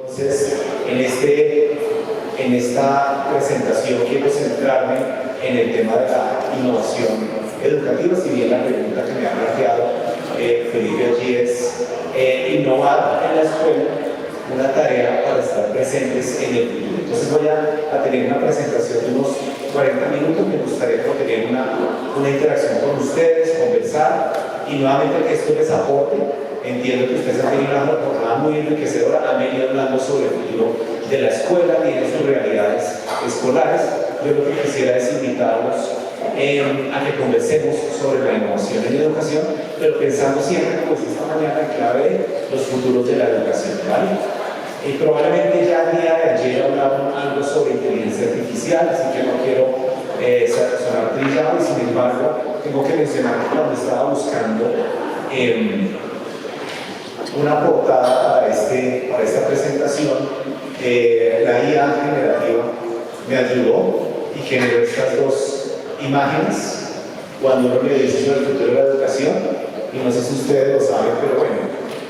Entonces, en esta presentación quiero centrarme en el tema de la innovación educativa, si bien la pregunta que me ha planteado Felipe allí es innovar en la escuela, una tarea para estar presentes en el futuro. Entonces voy a tener una presentación de unos 40 minutos, me gustaría tener una interacción con ustedes, conversar y nuevamente que esto les aporte. Entiendo que ustedes han tenido una jornada muy enriquecedora, han venido hablando sobre el futuro de la escuela, tienen sus realidades escolares. Yo lo que quisiera es invitarlos a que conversemos sobre la innovación en la educación, pero pensando siempre, pues esta mañana, en clave de los futuros de la educación, ¿vale? Probablemente ya el día de ayer hablaron algo sobre inteligencia artificial, así que no quiero sonar trillado, y sin embargo tengo que mencionar que cuando estaba buscando una portada para esta presentación, la IA generativa me ayudó y generó estas dos imágenes cuando uno le dice sobre el futuro de la educación, y no sé si ustedes lo saben, pero bueno,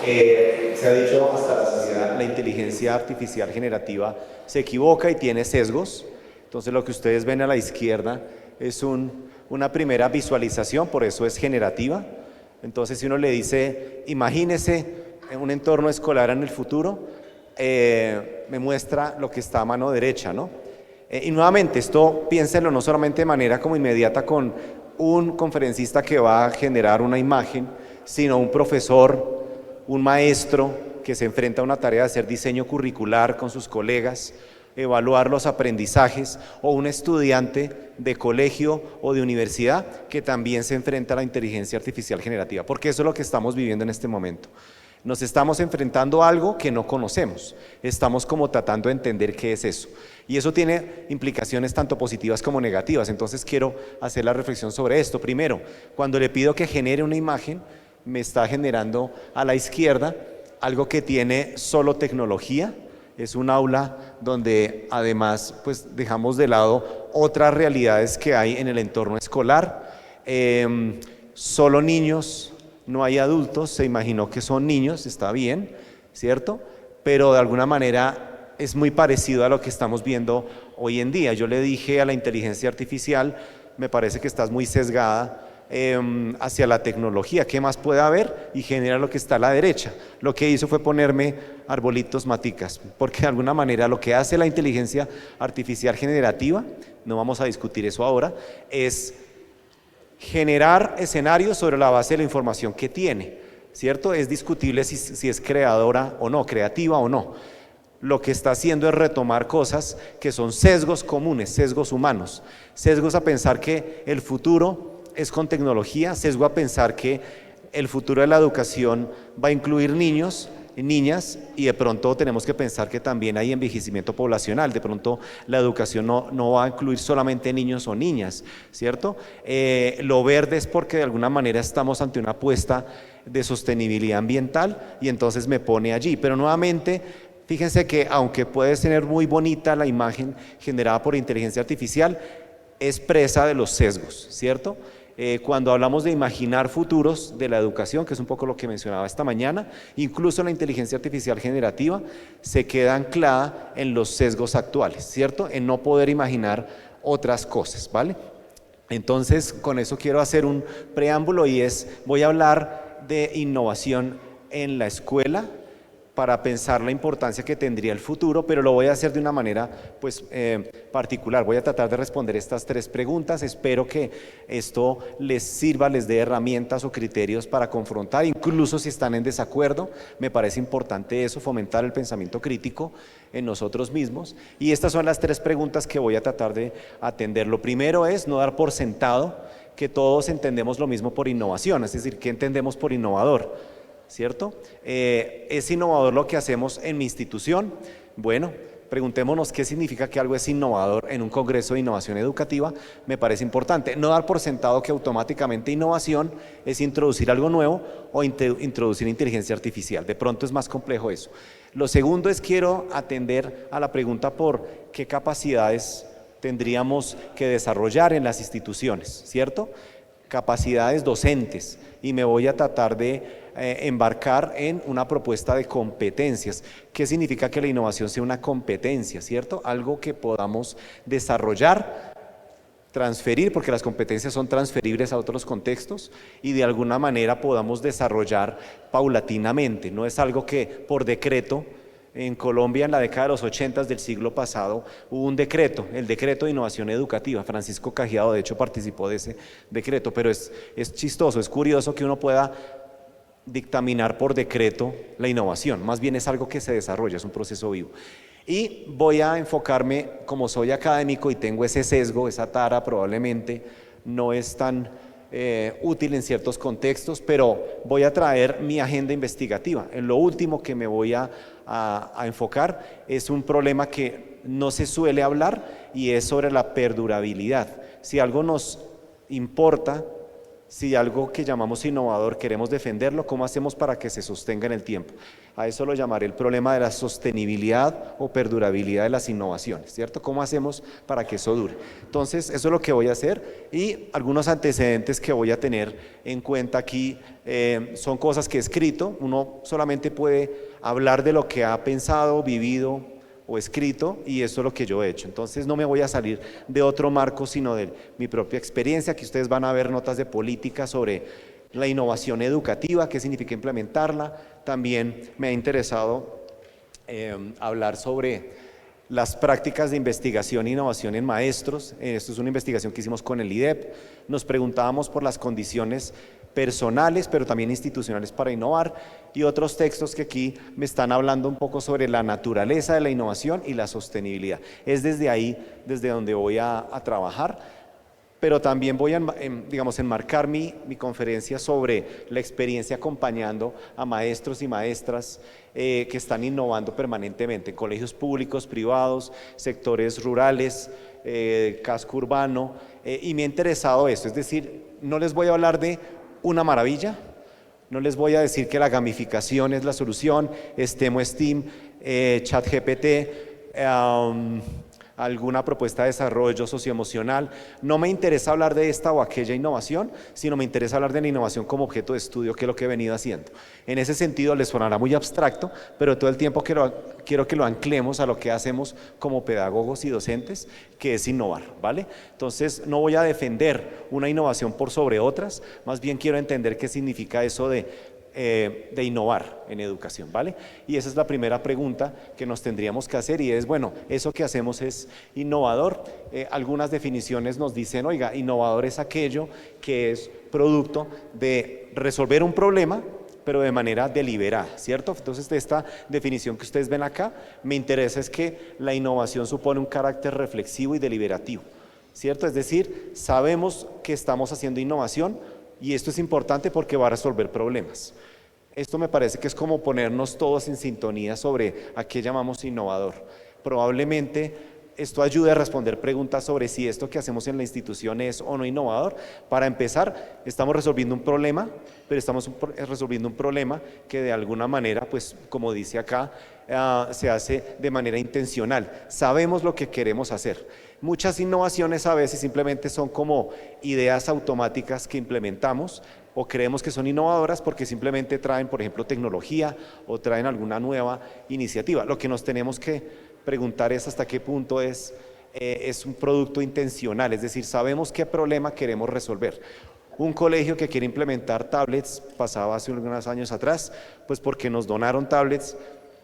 se ha dicho hasta la saciedad, la inteligencia artificial generativa se equivoca y tiene sesgos. Entonces lo que ustedes ven a la izquierda es una primera visualización, por eso es generativa. Entonces si uno le dice, imagínese en un entorno escolar en el futuro, me muestra lo que está a mano derecha, ¿no? Y nuevamente, esto piénsenlo no solamente de manera como inmediata con un conferencista que va a generar una imagen, sino un profesor, un maestro que se enfrenta a una tarea de hacer diseño curricular con sus colegas, evaluar los aprendizajes, o un estudiante de colegio o de universidad que también se enfrenta a la inteligencia artificial generativa, porque eso es lo que estamos viviendo en este momento. Nos estamos enfrentando a algo que no conocemos, estamos como tratando de entender qué es eso, y eso tiene implicaciones tanto positivas como negativas. Entonces quiero hacer la reflexión sobre esto. Primero, cuando le pido que genere una imagen, me está generando a la izquierda algo que tiene solo tecnología. Es un aula donde además pues dejamos de lado otras realidades que hay en el entorno escolar. Solo niños, no hay adultos, se imaginó que son niños, está bien, ¿cierto? Pero de alguna manera es muy parecido a lo que estamos viendo hoy en día. Yo le dije a la inteligencia artificial, me parece que estás muy sesgada hacia la tecnología, ¿qué más puede haber? Y genera lo que está a la derecha. Lo que hizo fue ponerme arbolitos maticas, porque de alguna manera lo que hace la inteligencia artificial generativa, no vamos a discutir eso ahora, es generar escenarios sobre la base de la información que tiene, ¿cierto? Es discutible si es creadora o no, creativa o no. Lo que está haciendo es retomar cosas que son sesgos comunes, sesgos humanos, sesgos a pensar que el futuro es con tecnología, sesgo a pensar que el futuro de la educación va a incluir niños, niñas, y de pronto tenemos que pensar que también hay envejecimiento poblacional. De pronto la educación no va a incluir solamente niños o niñas, ¿cierto? Lo verde es porque de alguna manera estamos ante una apuesta de sostenibilidad ambiental, y entonces me pone allí. Pero nuevamente, fíjense que aunque puede ser muy bonita la imagen generada por inteligencia artificial, es presa de los sesgos, ¿cierto? Cuando hablamos de imaginar futuros de la educación, que es un poco lo que mencionaba esta mañana, incluso la inteligencia artificial generativa se queda anclada en los sesgos actuales, ¿cierto? En no poder imaginar otras cosas, ¿vale? Entonces, con eso quiero hacer un preámbulo, y voy a hablar de innovación en la escuela para pensar la importancia que tendría el futuro, pero lo voy a hacer de una manera pues, particular. Voy a tratar de responder estas tres preguntas. Espero que esto les sirva, les dé herramientas o criterios para confrontar, incluso si están en desacuerdo. Me parece importante eso, fomentar el pensamiento crítico en nosotros mismos. Y estas son las tres preguntas que voy a tratar de atender. Lo primero es no dar por sentado que todos entendemos lo mismo por innovación, es decir, ¿qué entendemos por innovador? ¿Cierto? ¿Es innovador lo que hacemos en mi institución? Bueno, preguntémonos qué significa que algo es innovador en un congreso de innovación educativa. Me parece importante no dar por sentado que automáticamente innovación es introducir algo nuevo o introducir inteligencia artificial. De pronto es más complejo eso. Lo segundo es quiero atender a la pregunta por qué capacidades tendríamos que desarrollar en las instituciones, ¿cierto? Capacidades docentes, y me voy a tratar de embarcar en una propuesta de competencias. ¿Qué significa que la innovación sea una competencia, cierto? Algo que podamos desarrollar, transferir, porque las competencias son transferibles a otros contextos, y de alguna manera podamos desarrollar paulatinamente. No es algo que por decreto. En Colombia, en la década de los 80 del siglo pasado, hubo un decreto, el Decreto de Innovación Educativa. Francisco Cajiado, de hecho, participó de ese decreto, pero es chistoso, es curioso que uno pueda dictaminar por decreto la innovación. Más bien es algo que se desarrolla, es un proceso vivo. Y voy a enfocarme, como soy académico y tengo ese sesgo, esa tara probablemente no es tan útil en ciertos contextos, pero voy a traer mi agenda investigativa. En lo último que me voy a enfocar es un problema que no se suele hablar y es sobre la perdurabilidad. Si algo nos importa, si algo que llamamos innovador queremos defenderlo, ¿cómo hacemos para que se sostenga en el tiempo? A eso lo llamaré el problema de la sostenibilidad o perdurabilidad de las innovaciones, ¿cierto? ¿Cómo hacemos para que eso dure? Entonces, eso es lo que voy a hacer, y algunos antecedentes que voy a tener en cuenta aquí son cosas que he escrito. Uno solamente puede hablar de lo que ha pensado, vivido o escrito, y eso es lo que yo he hecho. Entonces no me voy a salir de otro marco, sino de mi propia experiencia. Aquí ustedes van a ver notas de política sobre la innovación educativa, qué significa implementarla. También me ha interesado hablar sobre las prácticas de investigación e innovación en maestros. Esto es una investigación que hicimos con el IDEP. Nos preguntábamos por las condiciones personales, pero también institucionales para innovar, y otros textos que aquí me están hablando un poco sobre la naturaleza de la innovación y la sostenibilidad. Es desde ahí, desde donde voy a trabajar, pero también voy a enmarcar mi conferencia sobre la experiencia acompañando a maestros y maestras que están innovando permanentemente en colegios públicos, privados, sectores rurales, casco urbano, y me ha interesado esto. Es decir, no les voy a hablar de una maravilla, no les voy a decir que la gamificación es la solución, STEM o STEAM, ChatGPT, alguna propuesta de desarrollo socioemocional. No me interesa hablar de esta o aquella innovación, sino me interesa hablar de la innovación como objeto de estudio, que es lo que he venido haciendo. En ese sentido les sonará muy abstracto, pero todo el tiempo quiero que lo anclemos a lo que hacemos como pedagogos y docentes, que es innovar, ¿vale? Entonces no voy a defender una innovación por sobre otras, más bien quiero entender qué significa eso de innovar en educación, ¿vale? Y esa es la primera pregunta que nos tendríamos que hacer, y es, bueno, ¿eso que hacemos es innovador? Algunas definiciones nos dicen, oiga, innovador es aquello que es producto de resolver un problema, pero de manera deliberada, ¿cierto? Entonces, de esta definición que ustedes ven acá, me interesa es que la innovación supone un carácter reflexivo y deliberativo, ¿cierto? Es decir, sabemos que estamos haciendo innovación, y esto es importante porque va a resolver problemas. Esto me parece que es como ponernos todos en sintonía sobre a qué llamamos innovador. Probablemente esto ayude a responder preguntas sobre si esto que hacemos en la institución es o no innovador. Para empezar, estamos resolviendo un problema, pero estamos resolviendo un problema que de alguna manera, pues como dice acá, se hace de manera intencional. Sabemos lo que queremos hacer. Muchas innovaciones a veces simplemente son como ideas automáticas que implementamos o creemos que son innovadoras porque simplemente traen, por ejemplo, tecnología o traen alguna nueva iniciativa. Lo que nos tenemos que preguntar es hasta qué punto es un producto intencional, es decir, sabemos qué problema queremos resolver. Un colegio que quiere implementar tablets, pasaba hace unos años atrás, pues porque nos donaron tablets.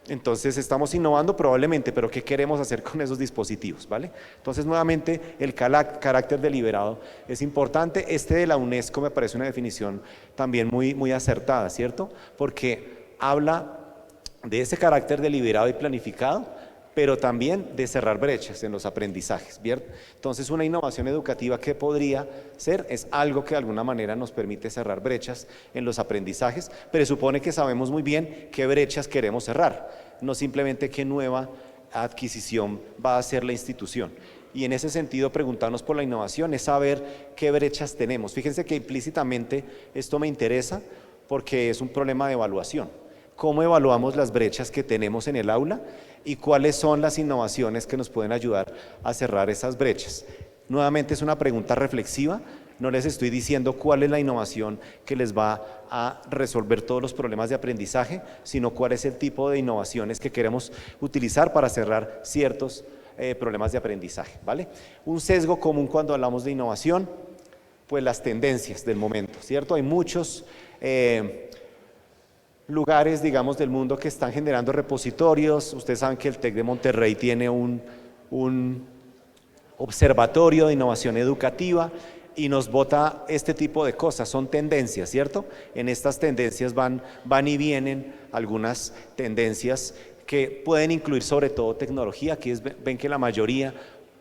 Entonces estamos innovando probablemente, pero ¿qué queremos hacer con esos dispositivos? ¿Vale? Entonces nuevamente el carácter deliberado es importante. De la UNESCO me parece una definición también muy acertada, ¿cierto? Porque habla de ese carácter deliberado y planificado, pero también de cerrar brechas en los aprendizajes, ¿bien? Entonces una innovación educativa que podría ser es algo que de alguna manera nos permite cerrar brechas en los aprendizajes, pero supone que sabemos muy bien qué brechas queremos cerrar, no simplemente qué nueva adquisición va a hacer la institución. Y en ese sentido, preguntarnos por la innovación es saber qué brechas tenemos. Fíjense que implícitamente esto me interesa porque es un problema de evaluación. ¿Cómo evaluamos las brechas que tenemos en el aula y cuáles son las innovaciones que nos pueden ayudar a cerrar esas brechas? Nuevamente es una pregunta reflexiva, No les estoy diciendo cuál es la innovación que les va a resolver todos los problemas de aprendizaje, sino cuál es el tipo de innovaciones que queremos utilizar para cerrar ciertos problemas de aprendizaje, ¿vale? Un sesgo común cuando hablamos de innovación, pues las tendencias del momento, ¿cierto? Hay muchos lugares, digamos, del mundo que están generando repositorios. Ustedes saben que el TEC de Monterrey tiene un observatorio de innovación educativa y nos bota este tipo de cosas, son tendencias, ¿cierto? En estas tendencias van y vienen algunas tendencias que pueden incluir sobre todo tecnología. Aquí ven que la mayoría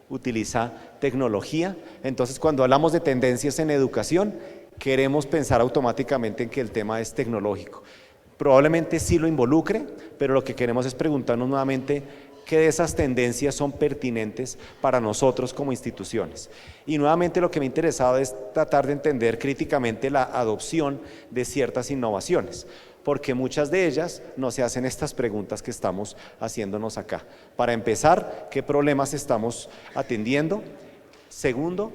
utiliza tecnología. Entonces, cuando hablamos de tendencias en educación, queremos pensar automáticamente en que el tema es tecnológico. Probablemente sí lo involucre, pero lo que queremos es preguntarnos nuevamente qué de esas tendencias son pertinentes para nosotros como instituciones. Y nuevamente lo que me ha interesado es tratar de entender críticamente la adopción de ciertas innovaciones, porque muchas de ellas no se hacen estas preguntas que estamos haciéndonos acá. Para empezar, ¿qué problemas estamos atendiendo? Segundo,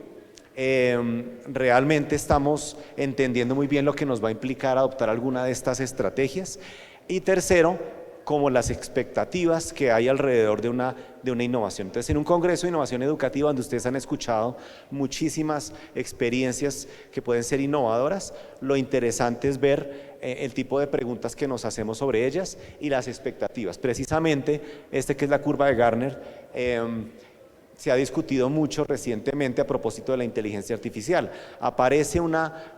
realmente estamos entendiendo muy bien lo que nos va a implicar adoptar alguna de estas estrategias. Y tercero, como las expectativas que hay alrededor de una innovación. Entonces, en un congreso de innovación educativa donde ustedes han escuchado muchísimas experiencias que pueden ser innovadoras, lo interesante es ver el tipo de preguntas que nos hacemos sobre ellas y las expectativas. Precisamente, que es la curva de Gartner, se ha discutido mucho recientemente a propósito de la inteligencia artificial. Aparece una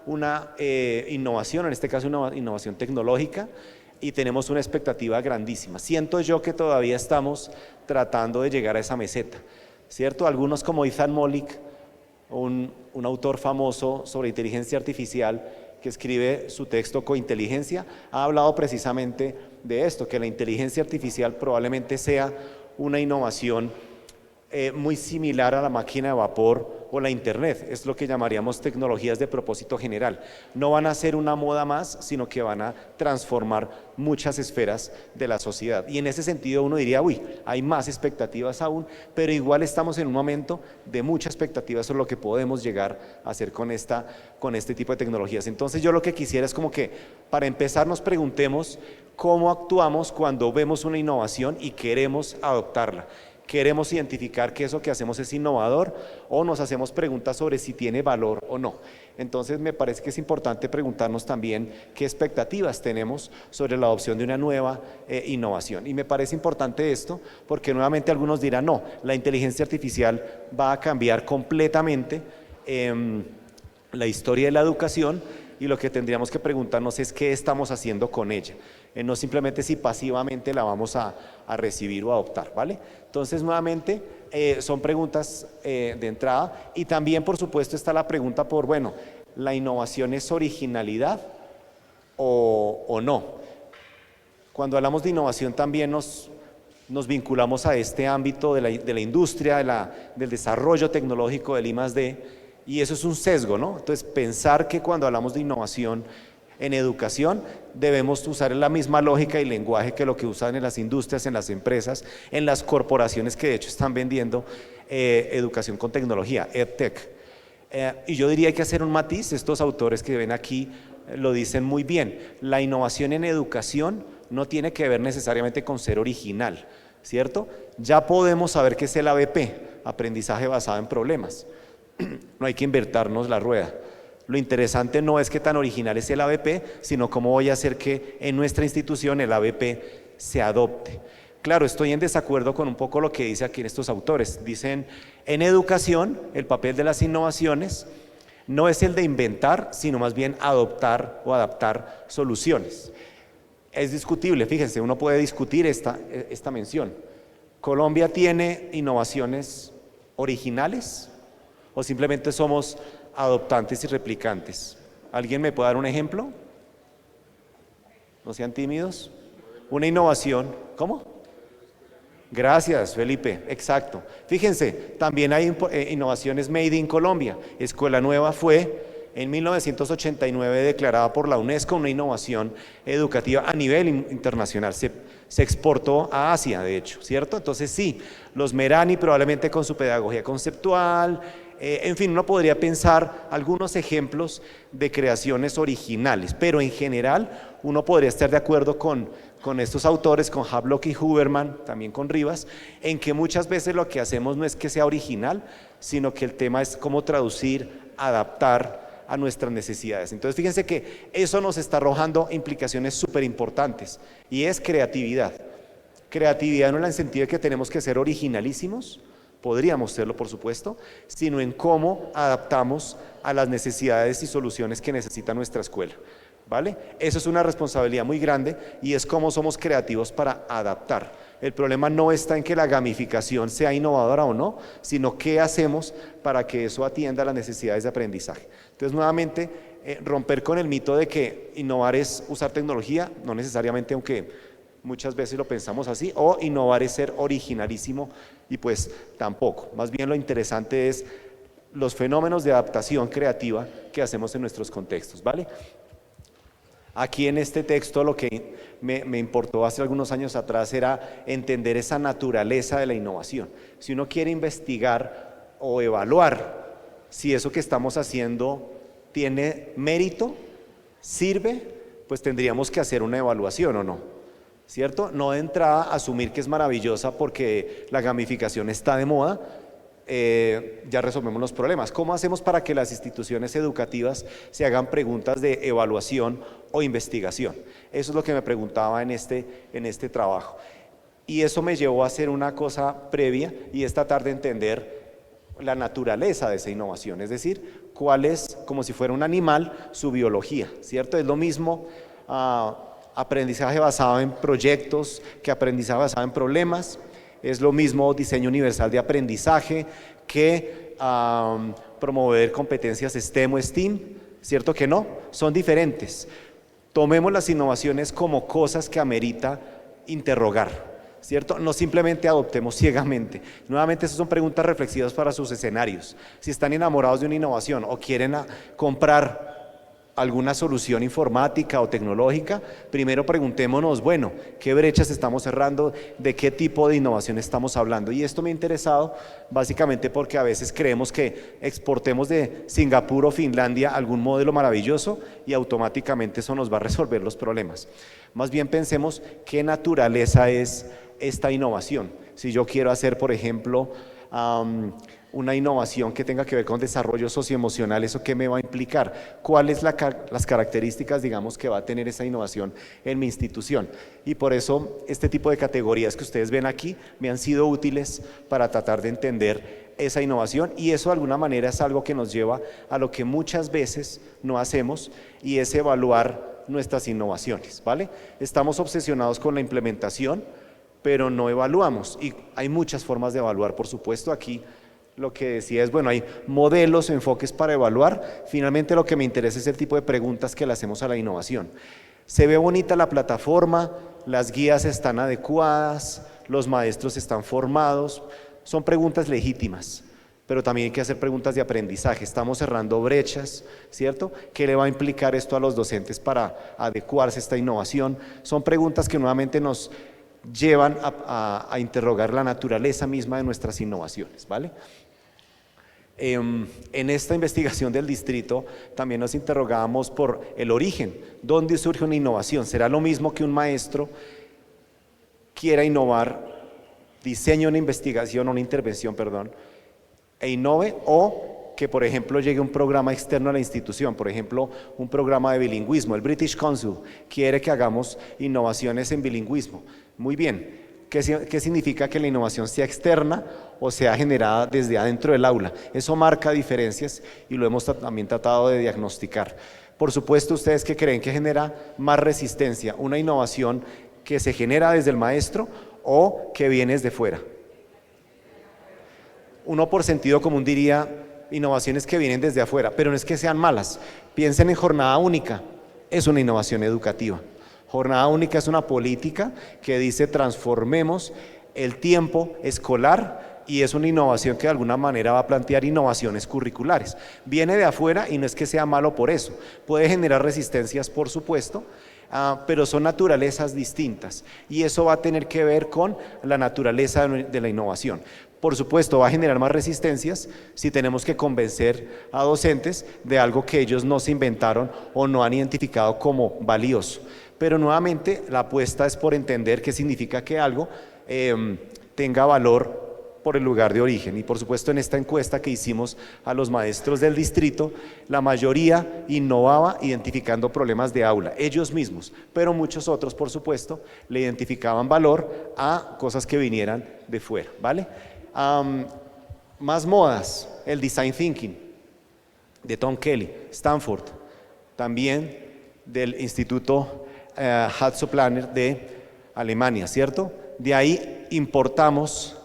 innovación, en este caso una innovación tecnológica, y tenemos una expectativa grandísima. Siento yo que todavía estamos tratando de llegar a esa meseta, ¿cierto? Algunos como Ethan Mollick, un autor famoso sobre inteligencia artificial que escribe su texto Cointeligencia, ha hablado precisamente de esto, que la inteligencia artificial probablemente sea una innovación muy similar a la máquina de vapor o la internet. Es lo que llamaríamos tecnologías de propósito general. No van a ser una moda más, sino que van a transformar muchas esferas de la sociedad. Y en ese sentido uno diría, uy, hay más expectativas aún, pero igual estamos en un momento de mucha expectativa sobre lo que podemos llegar a hacer con este tipo de tecnologías. Entonces yo lo que quisiera es como que para empezar nos preguntemos cómo actuamos cuando vemos una innovación y queremos adoptarla. Queremos identificar que eso que hacemos es innovador o nos hacemos preguntas sobre si tiene valor o no. Entonces me parece que es importante preguntarnos también qué expectativas tenemos sobre la adopción de una nueva innovación. Y me parece importante esto porque nuevamente algunos dirán, no, la inteligencia artificial va a cambiar completamente la historia de la educación, y lo que tendríamos que preguntarnos es qué estamos haciendo con ella, no simplemente si pasivamente la vamos a recibir o adoptar, ¿vale? Entonces, nuevamente, son preguntas de entrada, y también, por supuesto, está la pregunta por, bueno, ¿la innovación es originalidad o no? Cuando hablamos de innovación también nos vinculamos a este ámbito de la industria, del desarrollo tecnológico, del I+D, y eso es un sesgo, ¿no? Entonces, pensar que cuando hablamos de innovación en educación debemos usar la misma lógica y lenguaje que lo que usan en las industrias, en las empresas, en las corporaciones que de hecho están vendiendo educación con tecnología, EdTech. Y yo diría que hay que hacer un matiz. Estos autores que ven aquí lo dicen muy bien. La innovación en educación no tiene que ver necesariamente con ser original, ¿cierto? Ya podemos saber qué es el ABP, aprendizaje basado en problemas. No hay que inventarnos la rueda. Lo interesante no es qué tan original es el ABP, sino cómo voy a hacer que en nuestra institución el ABP se adopte. Claro, estoy en desacuerdo con un poco lo que dice aquí estos autores. Dicen, en educación el papel de las innovaciones no es el de inventar, sino más bien adoptar o adaptar soluciones. Es discutible, fíjense, uno puede discutir esta mención. ¿Colombia tiene innovaciones originales o simplemente somos adoptantes y replicantes? ¿Alguien me puede dar un ejemplo? No sean tímidos. Una innovación, ¿cómo? Gracias, Felipe, exacto. Fíjense, también hay innovaciones made in Colombia. Escuela Nueva fue en 1989 declarada por la UNESCO una innovación educativa a nivel internacional. Se exportó a Asia, de hecho, ¿cierto? Entonces sí, los Merani probablemente con su pedagogía conceptual, En fin, uno podría pensar algunos ejemplos de creaciones originales, pero en general uno podría estar de acuerdo con estos autores, con Havelock y Huberman, también con Rivas, en que muchas veces lo que hacemos no es que sea original, sino que el tema es cómo traducir, adaptar a nuestras necesidades. Entonces fíjense que eso nos está arrojando implicaciones súper importantes, y es creatividad. Creatividad no en el sentido de que tenemos que ser originalísimos, podríamos serlo por supuesto, sino en cómo adaptamos a las necesidades y soluciones que necesita nuestra escuela, ¿vale? Eso es una responsabilidad muy grande y es cómo somos creativos para adaptar. El problema no está en que la gamificación sea innovadora o no, sino qué hacemos para que eso atienda a las necesidades de aprendizaje. Entonces nuevamente romper con el mito de que innovar es usar tecnología, no necesariamente, aunque muchas veces lo pensamos así, o innovar es ser originalísimo, y pues tampoco. Más bien lo interesante es los fenómenos de adaptación creativa que hacemos en nuestros contextos, ¿vale? Aquí en este texto lo que me importó hace algunos años atrás era entender esa naturaleza de la innovación. Si uno quiere investigar o evaluar si eso que estamos haciendo tiene mérito, sirve, pues tendríamos que hacer una evaluación, ¿o no? ¿Cierto? No de entrada asumir que es maravillosa porque la gamificación está de moda, ya resolvemos los problemas. ¿Cómo hacemos para que las instituciones educativas se hagan preguntas de evaluación o investigación? Eso es lo que me preguntaba en este trabajo. Y eso me llevó a hacer una cosa previa, y es tratar de entender la naturaleza de esa innovación, es decir, cuál es, como si fuera un animal, su biología, ¿cierto? Es lo mismo aprendizaje basado en proyectos que aprendizaje basado en problemas, es lo mismo diseño universal de aprendizaje que promover competencias STEM o STEAM, ¿cierto que no? Son diferentes. Tomemos las innovaciones como cosas que amerita interrogar, ¿cierto? No simplemente adoptemos ciegamente. Nuevamente, esas son preguntas reflexivas para sus escenarios. Si están enamorados de una innovación o quieren comprar alguna solución informática o tecnológica, primero preguntémonos, bueno, ¿qué brechas estamos cerrando? ¿De qué tipo de innovación estamos hablando? Y esto me ha interesado básicamente porque a veces creemos que exportemos de Singapur o Finlandia algún modelo maravilloso y automáticamente eso nos va a resolver los problemas. Más bien pensemos qué naturaleza es esta innovación. Si yo quiero hacer, por ejemplo, una innovación que tenga que ver con desarrollo socioemocional, ¿eso qué me va a implicar? ¿Cuáles las características, digamos, que va a tener esa innovación en mi institución? Y por eso este tipo de categorías que ustedes ven aquí me han sido útiles para tratar de entender esa innovación, y eso de alguna manera es algo que nos lleva a lo que muchas veces no hacemos, y es evaluar nuestras innovaciones, ¿vale? Estamos obsesionados con la implementación, pero no evaluamos, y hay muchas formas de evaluar, por supuesto. Aquí lo que decía es, bueno, hay modelos, enfoques para evaluar. Finalmente lo que me interesa es el tipo de preguntas que le hacemos a la innovación. Se ve bonita la plataforma, las guías están adecuadas, los maestros están formados, son preguntas legítimas, pero también hay que hacer preguntas de aprendizaje. Estamos cerrando brechas, ¿cierto? ¿Qué le va a implicar esto a los docentes para adecuarse a esta innovación? Son preguntas que nuevamente nos llevan a interrogar la naturaleza misma de nuestras innovaciones, ¿vale? En esta investigación del distrito también nos interrogábamos por el origen. ¿Dónde surge una innovación? ¿Será lo mismo que un maestro quiera innovar, diseñe una investigación, una intervención, perdón, e innove, o que, por ejemplo, llegue un programa externo a la institución, por ejemplo, un programa de bilingüismo? El British Council quiere que hagamos innovaciones en bilingüismo. Muy bien, ¿qué significa que la innovación sea externa o sea generada desde adentro del aula? Eso marca diferencias y lo hemos también tratado de diagnosticar. Por supuesto, ¿ustedes qué creen que genera más resistencia? ¿Una innovación que se genera desde el maestro o que viene desde fuera? Uno por sentido común diría innovaciones que vienen desde afuera, pero no es que sean malas. Piensen en jornada única, es una innovación educativa. Jornada única es una política que dice transformemos el tiempo escolar, y es una innovación que de alguna manera va a plantear innovaciones curriculares. Viene de afuera y no es que sea malo por eso. Puede generar resistencias, por supuesto, pero son naturalezas distintas, y eso va a tener que ver con la naturaleza de la innovación. Por supuesto, va a generar más resistencias si tenemos que convencer a docentes de algo que ellos no se inventaron o no han identificado como valioso. Pero nuevamente, la apuesta es por entender qué significa que algo tenga valor por el lugar de origen. Y por supuesto, en esta encuesta que hicimos a los maestros del distrito, la mayoría innovaba identificando problemas de aula, ellos mismos, pero muchos otros, por supuesto, le identificaban valor a cosas que vinieran de fuera, ¿vale? Más modas, el design thinking de Tom Kelly, Stanford, también del Instituto Hatzoplanner de Alemania, ¿cierto? De ahí importamos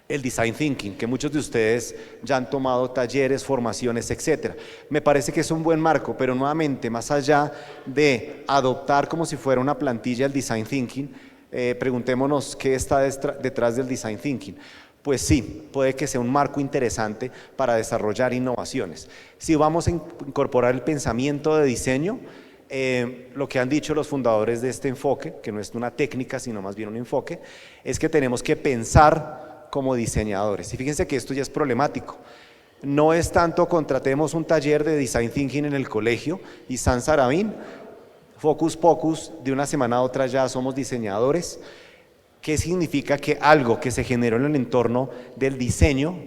el design thinking, que muchos de ustedes ya han tomado talleres, formaciones, etcétera. Me parece que es un buen marco, pero nuevamente, más allá de adoptar como si fuera una plantilla el design thinking, preguntémonos qué está detrás del design thinking. Pues sí, puede que sea un marco interesante para desarrollar innovaciones. Si vamos a incorporar el pensamiento de diseño, lo que han dicho los fundadores de este enfoque, que no es una técnica, sino más bien un enfoque, es que tenemos que pensar como diseñadores. Y fíjense que esto ya es problemático. No es tanto contratemos un taller de design thinking en el colegio y San Sarabín, focus pocus, de una semana a otra ya somos diseñadores. ¿Qué significa que algo que se generó en el entorno del diseño,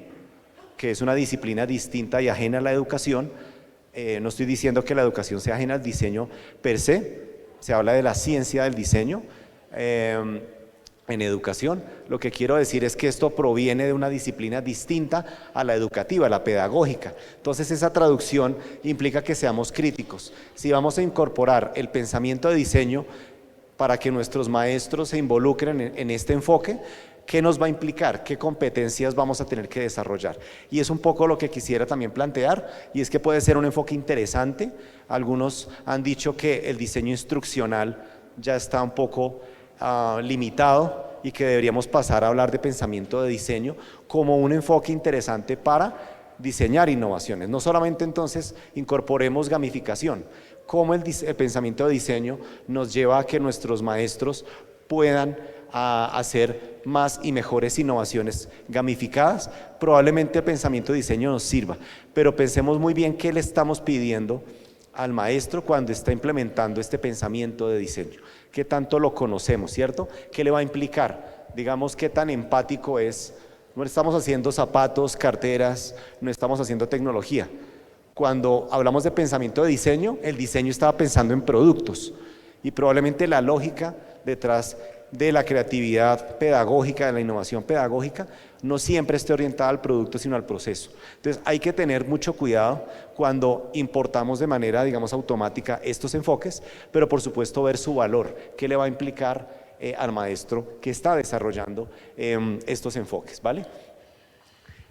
que es una disciplina distinta y ajena a la educación, no estoy diciendo que la educación sea ajena al diseño per se, se habla de la ciencia del diseño en educación. Lo que quiero decir es que esto proviene de una disciplina distinta a la educativa, la pedagógica. Entonces esa traducción implica que seamos críticos. Si vamos a incorporar el pensamiento de diseño para que nuestros maestros se involucren en este enfoque, ¿qué nos va a implicar? ¿Qué competencias vamos a tener que desarrollar? Y es un poco lo que quisiera también plantear, y es que puede ser un enfoque interesante. Algunos han dicho que el diseño instruccional ya está un poco limitado y que deberíamos pasar a hablar de pensamiento de diseño como un enfoque interesante para diseñar innovaciones. No solamente entonces incorporemos gamificación, cómo el pensamiento de diseño nos lleva a que nuestros maestros puedan hacer más y mejores innovaciones gamificadas. Probablemente el pensamiento de diseño nos sirva, pero pensemos muy bien qué le estamos pidiendo al maestro cuando está implementando este pensamiento de diseño. ¿Qué tanto lo conocemos, cierto? ¿Qué le va a implicar? Digamos, ¿qué tan empático es? No estamos haciendo zapatos, carteras, no estamos haciendo tecnología. Cuando hablamos de pensamiento de diseño, el diseño estaba pensando en productos y probablemente la lógica detrás de la creatividad pedagógica, de la innovación pedagógica, no siempre esté orientada al producto, sino al proceso. Entonces hay que tener mucho cuidado cuando importamos de manera, digamos, automática estos enfoques, pero por supuesto ver su valor, qué le va a implicar al maestro que está desarrollando estos enfoques, ¿vale?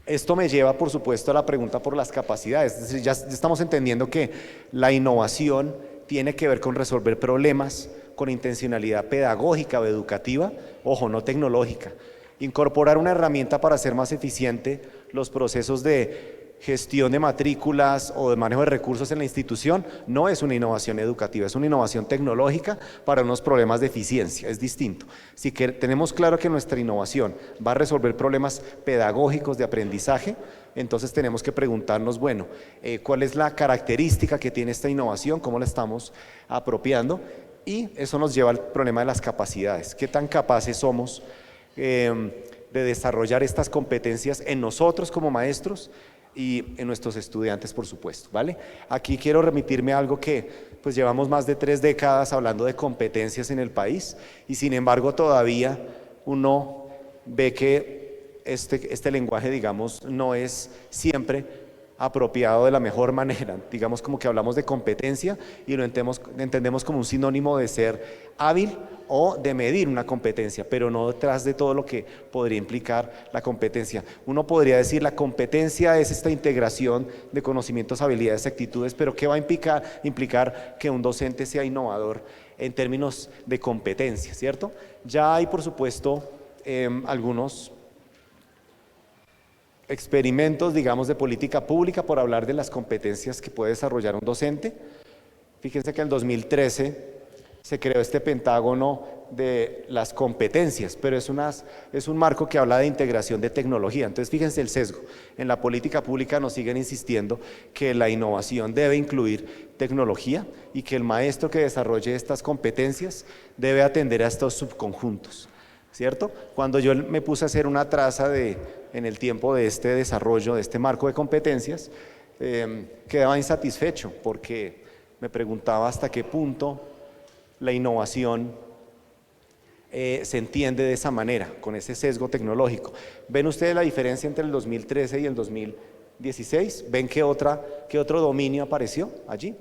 Esto me lleva, por supuesto, a la pregunta por las capacidades. Es decir, ya estamos entendiendo que la innovación tiene que ver con resolver problemas con intencionalidad pedagógica o educativa, ojo, no tecnológica. Incorporar una herramienta para hacer más eficiente los procesos de gestión de matrículas o de manejo de recursos en la institución no es una innovación educativa, es una innovación tecnológica para unos problemas de eficiencia, es distinto. Si tenemos claro que nuestra innovación va a resolver problemas pedagógicos de aprendizaje, entonces tenemos que preguntarnos, bueno, ¿cuál es la característica que tiene esta innovación? ¿Cómo la estamos apropiando? Y eso nos lleva al problema de las capacidades. ¿Qué tan capaces somos de desarrollar estas competencias en nosotros como maestros y en nuestros estudiantes, por supuesto, ¿vale? Aquí quiero remitirme a algo que pues llevamos más de 3 décadas hablando de competencias en el país y sin embargo todavía uno ve que este lenguaje, digamos, no es siempre apropiado de la mejor manera. Digamos como que hablamos de competencia y lo entendemos como un sinónimo de ser hábil o de medir una competencia, pero no detrás de todo lo que podría implicar la competencia. Uno podría decir la competencia es esta integración de conocimientos, habilidades, actitudes, pero ¿qué va a implicar que un docente sea innovador en términos de competencia, cierto? Ya hay, por supuesto, algunos experimentos, digamos, de política pública por hablar de las competencias que puede desarrollar un docente. Fíjense que en el 2013 se creó este pentágono de las competencias, pero es un marco que habla de integración de tecnología. Entonces, fíjense el sesgo. En la política pública nos siguen insistiendo que la innovación debe incluir tecnología y que el maestro que desarrolle estas competencias debe atender a estos subconjuntos, ¿cierto? Cuando yo me puse a hacer una traza en el tiempo de este desarrollo, de este marco de competencias, quedaba insatisfecho porque me preguntaba hasta qué punto la innovación se entiende de esa manera, con ese sesgo tecnológico. ¿Ven ustedes la diferencia entre el 2013 y el 2016? ¿Ven qué otro dominio apareció allí?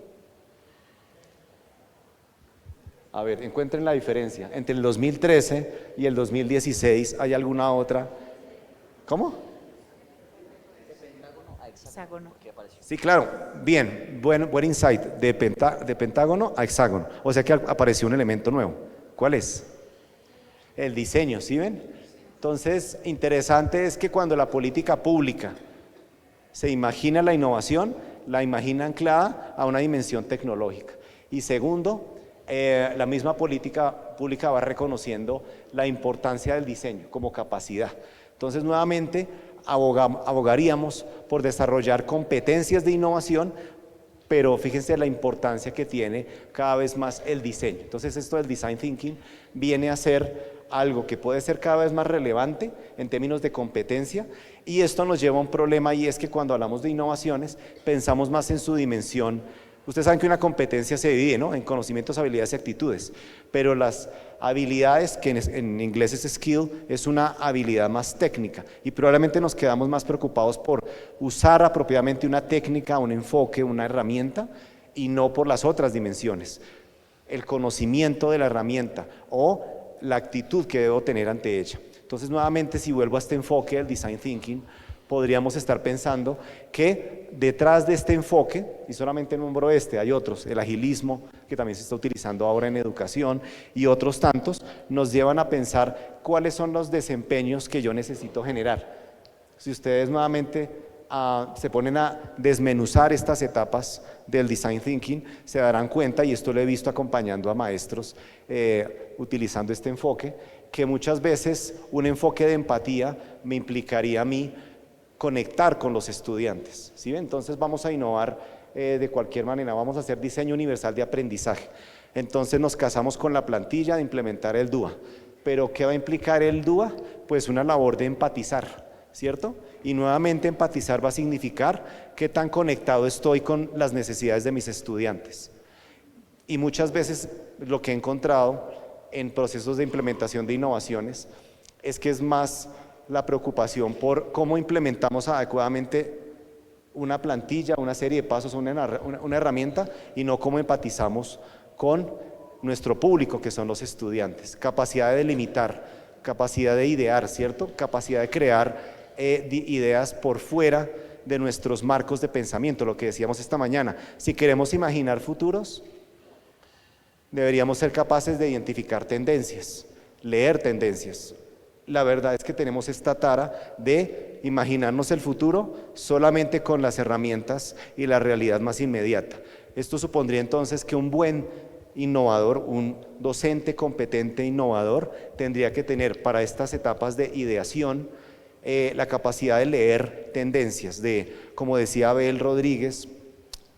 A ver, encuentren la diferencia. Entre el 2013 y el 2016, ¿hay alguna otra? ¿Cómo? Hexágono. Sí, claro, bien, buen insight, de pentágono a hexágono, o sea que apareció un elemento nuevo. ¿Cuál es? El diseño, ¿sí ven? Entonces, interesante es que cuando la política pública se imagina la innovación, la imagina anclada a una dimensión tecnológica. Y segundo, la misma política pública va reconociendo la importancia del diseño como capacidad. Entonces, nuevamente, abogaríamos por desarrollar competencias de innovación, pero fíjense la importancia que tiene cada vez más el diseño. Entonces, esto del design thinking viene a ser algo que puede ser cada vez más relevante en términos de competencia, y esto nos lleva a un problema, y es que cuando hablamos de innovaciones pensamos más en su dimensión. Ustedes saben que una competencia se divide, ¿no?, en conocimientos, habilidades y actitudes, pero las habilidades, que en inglés es skill, es una habilidad más técnica, y probablemente nos quedamos más preocupados por usar apropiadamente una técnica, un enfoque, una herramienta, y no por las otras dimensiones, el conocimiento de la herramienta o la actitud que debo tener ante ella. Entonces, nuevamente, si vuelvo a este enfoque del design thinking, podríamos estar pensando que detrás de este enfoque, y solamente nombro hay otros, el agilismo, que también se está utilizando ahora en educación, y otros tantos, nos llevan a pensar cuáles son los desempeños que yo necesito generar. Si ustedes nuevamente se ponen a desmenuzar estas etapas del design thinking, se darán cuenta, y esto lo he visto acompañando a maestros utilizando este enfoque, que muchas veces un enfoque de empatía me implicaría a mí conectar con los estudiantes, ¿sí? Entonces vamos a innovar de cualquier manera, vamos a hacer diseño universal de aprendizaje. Entonces nos casamos con la plantilla de implementar el DUA, pero ¿qué va a implicar el DUA? Pues una labor de empatizar, ¿cierto? Y nuevamente empatizar va a significar qué tan conectado estoy con las necesidades de mis estudiantes. Y muchas veces lo que he encontrado en procesos de implementación de innovaciones es que es más la preocupación por cómo implementamos adecuadamente una plantilla, una serie de pasos, una herramienta, y no cómo empatizamos con nuestro público, que son los estudiantes. Capacidad de delimitar, capacidad de idear, ¿cierto? Capacidad de crear ideas por fuera de nuestros marcos de pensamiento, lo que decíamos esta mañana. Si queremos imaginar futuros, deberíamos ser capaces de identificar tendencias, leer tendencias. La verdad es que tenemos esta tara de imaginarnos el futuro solamente con las herramientas y la realidad más inmediata. Esto supondría entonces que un buen innovador, un docente competente innovador, tendría que tener para estas etapas de ideación la capacidad de leer tendencias, de, como decía Abel Rodríguez,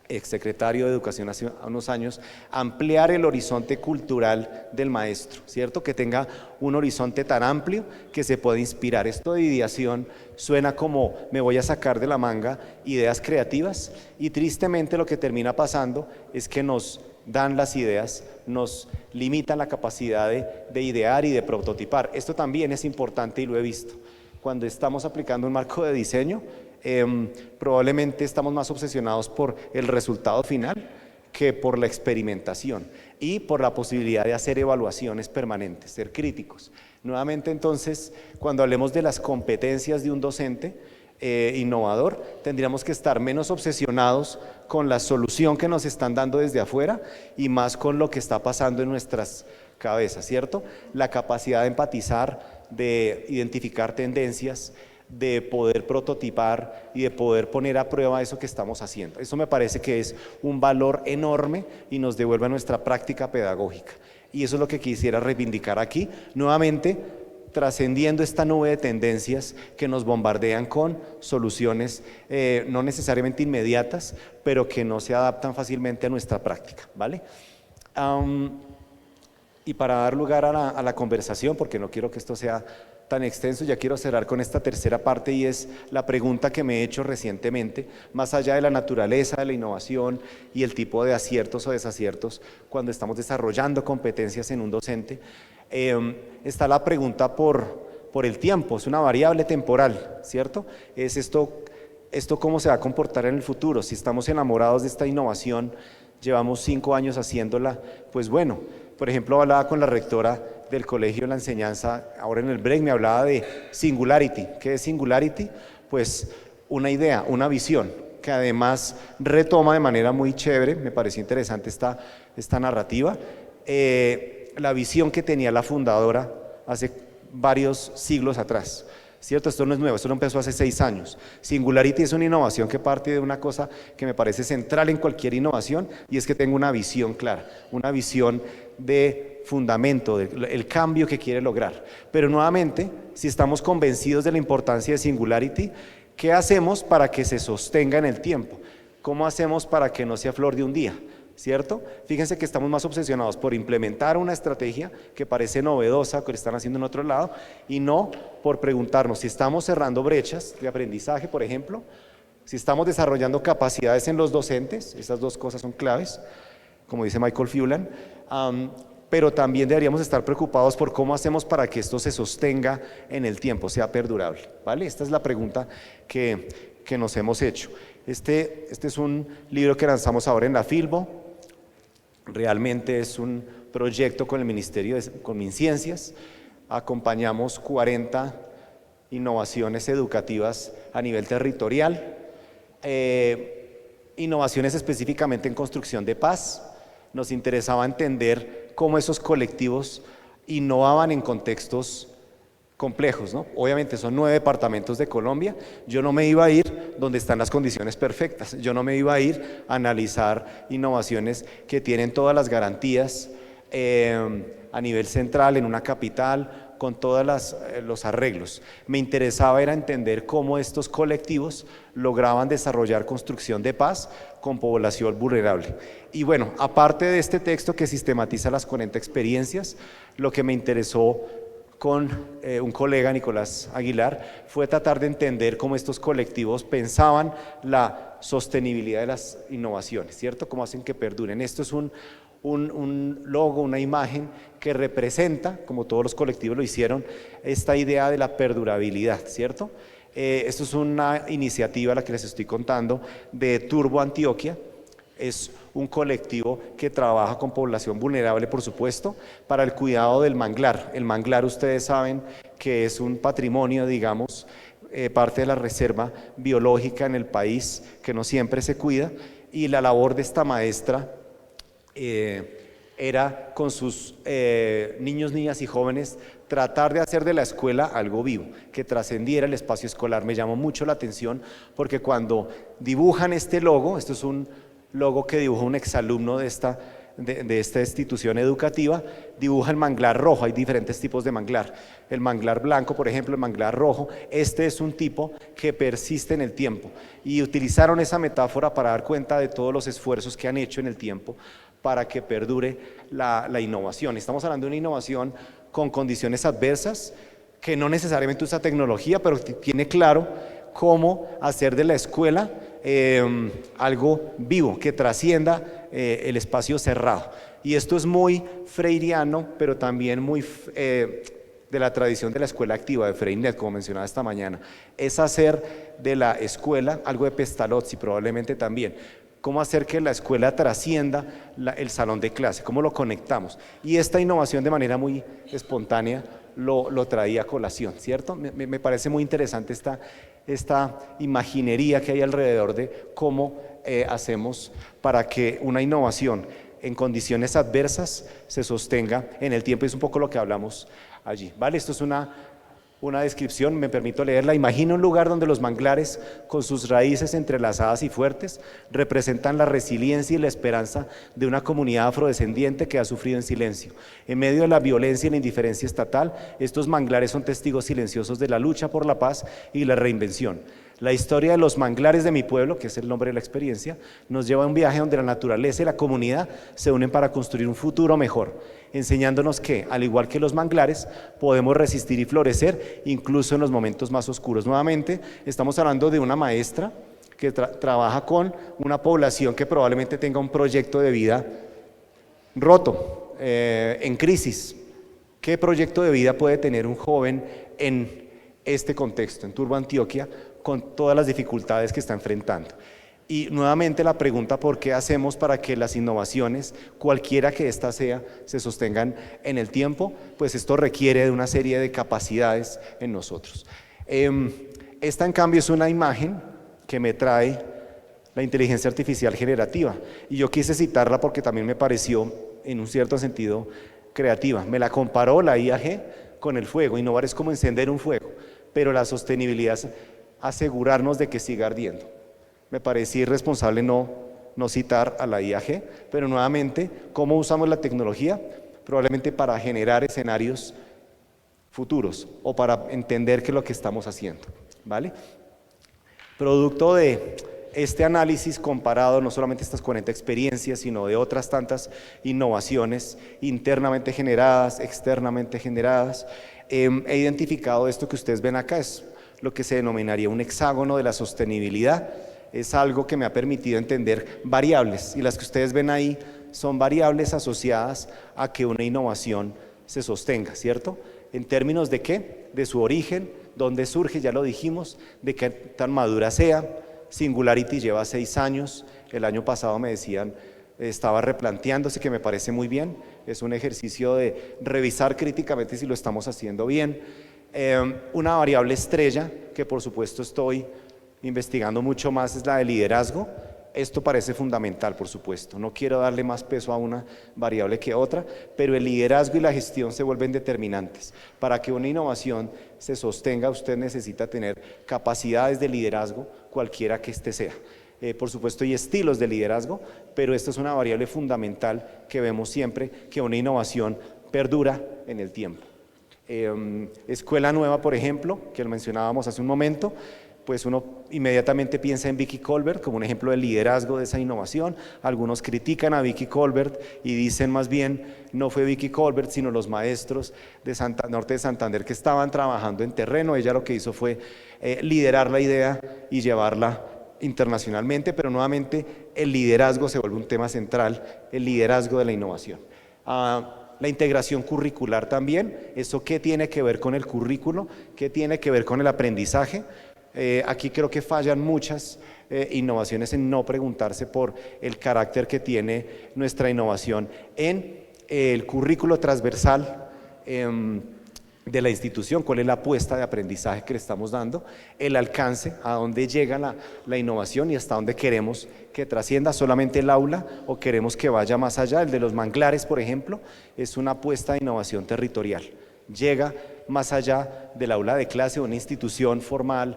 exsecretario de Educación hace unos años, ampliar el horizonte cultural del maestro, ¿cierto? Que tenga un horizonte tan amplio que se pueda inspirar. Esto de ideación suena como me voy a sacar de la manga ideas creativas, y tristemente lo que termina pasando es que nos dan las ideas, nos limitan la capacidad de idear y de prototipar. Esto también es importante y lo he visto. Cuando estamos aplicando un marco de diseño, probablemente estamos más obsesionados por el resultado final que por la experimentación y por la posibilidad de hacer evaluaciones permanentes, ser críticos. Nuevamente, entonces, cuando hablemos de las competencias de un docente innovador, tendríamos que estar menos obsesionados con la solución que nos están dando desde afuera y más con lo que está pasando en nuestras cabezas, ¿cierto? La capacidad de empatizar, de identificar tendencias, de poder prototipar y de poder poner a prueba eso que estamos haciendo. Eso me parece que es un valor enorme y nos devuelve a nuestra práctica pedagógica. Y eso es lo que quisiera reivindicar aquí, nuevamente trascendiendo esta nube de tendencias que nos bombardean con soluciones no necesariamente inmediatas, pero que no se adaptan fácilmente a nuestra práctica, ¿vale? Y para dar lugar a la conversación, porque no quiero que esto sea tan extenso, ya quiero cerrar con esta tercera parte, y es la pregunta que me he hecho recientemente, más allá de la naturaleza de la innovación y el tipo de aciertos o desaciertos cuando estamos desarrollando competencias en un docente, está la pregunta por el tiempo. Es una variable temporal, ¿cierto? Es esto cómo se va a comportar en el futuro. Si estamos enamorados de esta innovación, llevamos 5 años haciéndola, pues bueno. Por ejemplo, hablaba con la rectora del colegio de la enseñanza, ahora en el break me hablaba de Singularity. ¿Qué es Singularity? Pues una idea, una visión, que además retoma de manera muy chévere, me pareció interesante esta narrativa, la visión que tenía la fundadora hace varios siglos atrás. ¿Cierto? Esto no es nuevo, esto no empezó hace 6 años. Singularity es una innovación que parte de una cosa que me parece central en cualquier innovación, y es que tengo una visión clara, una visión de fundamento, del cambio que quiere lograr. Pero nuevamente, si estamos convencidos de la importancia de Singularity, ¿qué hacemos para que se sostenga en el tiempo? ¿Cómo hacemos para que no sea flor de un día? ¿Cierto? Fíjense que estamos más obsesionados por implementar una estrategia que parece novedosa, que están haciendo en otro lado, y no por preguntarnos si estamos cerrando brechas de aprendizaje, por ejemplo, si estamos desarrollando capacidades en los docentes. Esas dos cosas son claves, como dice Michael Phelan, pero también deberíamos estar preocupados por cómo hacemos para que esto se sostenga en el tiempo, sea perdurable, ¿vale? Esta es la pregunta que nos hemos hecho. Este es un libro que lanzamos ahora en la Filbo. Realmente es un proyecto con el Ministerio con MinCiencias. Acompañamos 40 innovaciones educativas a nivel territorial, innovaciones específicamente en construcción de paz. Nos interesaba entender cómo esos colectivos innovaban en contextos complejos, ¿no? Obviamente son 9 departamentos de Colombia. Yo no me iba a ir donde están las condiciones perfectas, yo no me iba a ir a analizar innovaciones que tienen todas las garantías a nivel central, en una capital, con todos los arreglos. Me interesaba era entender cómo estos colectivos lograban desarrollar construcción de paz con población vulnerable. Y bueno, aparte de este texto que sistematiza las 40 experiencias, lo que me interesó con un colega, Nicolás Aguilar, fue tratar de entender cómo estos colectivos pensaban la sostenibilidad de las innovaciones, ¿cierto? Cómo hacen que perduren. Esto es un logo, una imagen que representa, como todos los colectivos lo hicieron, esta idea de la perdurabilidad, ¿cierto? Esto es una iniciativa, la que les estoy contando, de Turbo Antioquia. Es un colectivo que trabaja con población vulnerable, por supuesto, para el cuidado del manglar. El manglar, ustedes saben que es un patrimonio, digamos, parte de la reserva biológica en el país, que no siempre se cuida, y la labor de esta maestra era con sus niños, niñas y jóvenes tratar de hacer de la escuela algo vivo, que trascendiera el espacio escolar. Me llamó mucho la atención porque cuando dibujan este logo, esto es un logo que dibujó un exalumno de esta institución educativa, dibuja el manglar rojo. Hay diferentes tipos de manglar, el manglar blanco, por ejemplo, el manglar rojo. Este es un tipo que persiste en el tiempo, y utilizaron esa metáfora para dar cuenta de todos los esfuerzos que han hecho en el tiempo para que perdure la innovación. Estamos hablando de una innovación con condiciones adversas, que no necesariamente usa tecnología, pero tiene claro cómo hacer de la escuela algo vivo, que trascienda el espacio cerrado. Y esto es muy freiriano, pero también muy de la tradición de la escuela activa de Freinet, como mencionaba esta mañana. Es hacer de la escuela algo de Pestalozzi, probablemente también. Cómo hacer que la escuela trascienda el salón de clase, cómo lo conectamos. Y esta innovación, de manera muy espontánea, lo traía a colación, ¿cierto? Me parece muy interesante esta imaginería que hay alrededor de cómo hacemos para que una innovación en condiciones adversas se sostenga en el tiempo. Es un poco lo que hablamos allí, ¿vale? Esto es una Una descripción, me permito leerla. Imagina un lugar donde los manglares, con sus raíces entrelazadas y fuertes, representan la resiliencia y la esperanza de una comunidad afrodescendiente que ha sufrido en silencio. En medio de la violencia y la indiferencia estatal, estos manglares son testigos silenciosos de la lucha por la paz y la reinvención. La historia de los manglares de mi pueblo, que es el nombre de la experiencia, nos lleva a un viaje donde la naturaleza y la comunidad se unen para construir un futuro mejor, enseñándonos que, al igual que los manglares, podemos resistir y florecer incluso en los momentos más oscuros. Nuevamente, estamos hablando de una maestra que trabaja con una población que probablemente tenga un proyecto de vida roto, en crisis. ¿Qué proyecto de vida puede tener un joven en este contexto, en Turbo, Antioquia, con todas las dificultades que está enfrentando? Y nuevamente la pregunta: ¿por qué hacemos para que las innovaciones, cualquiera que ésta sea, se sostengan en el tiempo? Pues esto requiere de una serie de capacidades en nosotros. Esta, en cambio, es una imagen que me trae la inteligencia artificial generativa, y yo quise citarla porque también me pareció, en un cierto sentido, creativa. Me la comparó la IAG con el fuego. Innovar es como encender un fuego, pero la sostenibilidad es asegurarnos de que siga ardiendo. Me parecía irresponsable no citar a la IAG, pero nuevamente, ¿cómo usamos la tecnología? Probablemente para generar escenarios futuros o para entender qué es lo que estamos haciendo, ¿vale? Producto de este análisis comparado, no solamente estas 40 experiencias, sino de otras tantas innovaciones internamente generadas, externamente generadas, he identificado esto que ustedes ven acá. Es lo que se denominaría un hexágono de la sostenibilidad. Es algo que me ha permitido entender variables, y las que ustedes ven ahí son variables asociadas a que una innovación se sostenga, ¿cierto? ¿En términos de qué? De su origen, dónde surge, ya lo dijimos, de qué tan madura sea. Singularity lleva 6 años, el año pasado me decían, estaba replanteándose, que me parece muy bien. Es un ejercicio de revisar críticamente si lo estamos haciendo bien. Una variable estrella, que por supuesto estoy investigando mucho más, es la de liderazgo. Esto parece fundamental, por supuesto. No quiero darle más peso a una variable que a otra, pero el liderazgo y la gestión se vuelven determinantes. Para que una innovación se sostenga, usted necesita tener capacidades de liderazgo, cualquiera que éste sea. Por supuesto, hay estilos de liderazgo, pero esta es una variable fundamental que vemos siempre, que una innovación perdura en el tiempo. Escuela Nueva, por ejemplo, que lo mencionábamos hace un momento, pues uno inmediatamente piensa en Vicky Colbert como un ejemplo de liderazgo de esa innovación. Algunos critican a Vicky Colbert y dicen más bien, no fue Vicky Colbert, sino los maestros de Norte de Santander que estaban trabajando en terreno. Ella lo que hizo fue liderar la idea y llevarla internacionalmente, pero nuevamente el liderazgo se vuelve un tema central, el liderazgo de la innovación. La integración curricular también, ¿eso qué tiene que ver con el currículo? ¿Qué tiene que ver con el aprendizaje? Aquí creo que fallan muchas innovaciones en no preguntarse por el carácter que tiene nuestra innovación en el currículo transversal de la institución. ¿Cuál es la apuesta de aprendizaje que le estamos dando? El alcance, a dónde llega la innovación y hasta dónde queremos que trascienda. ¿Solamente el aula o queremos que vaya más allá? El de los manglares, por ejemplo, es una apuesta de innovación territorial. Llega más allá del aula de clase o una institución formal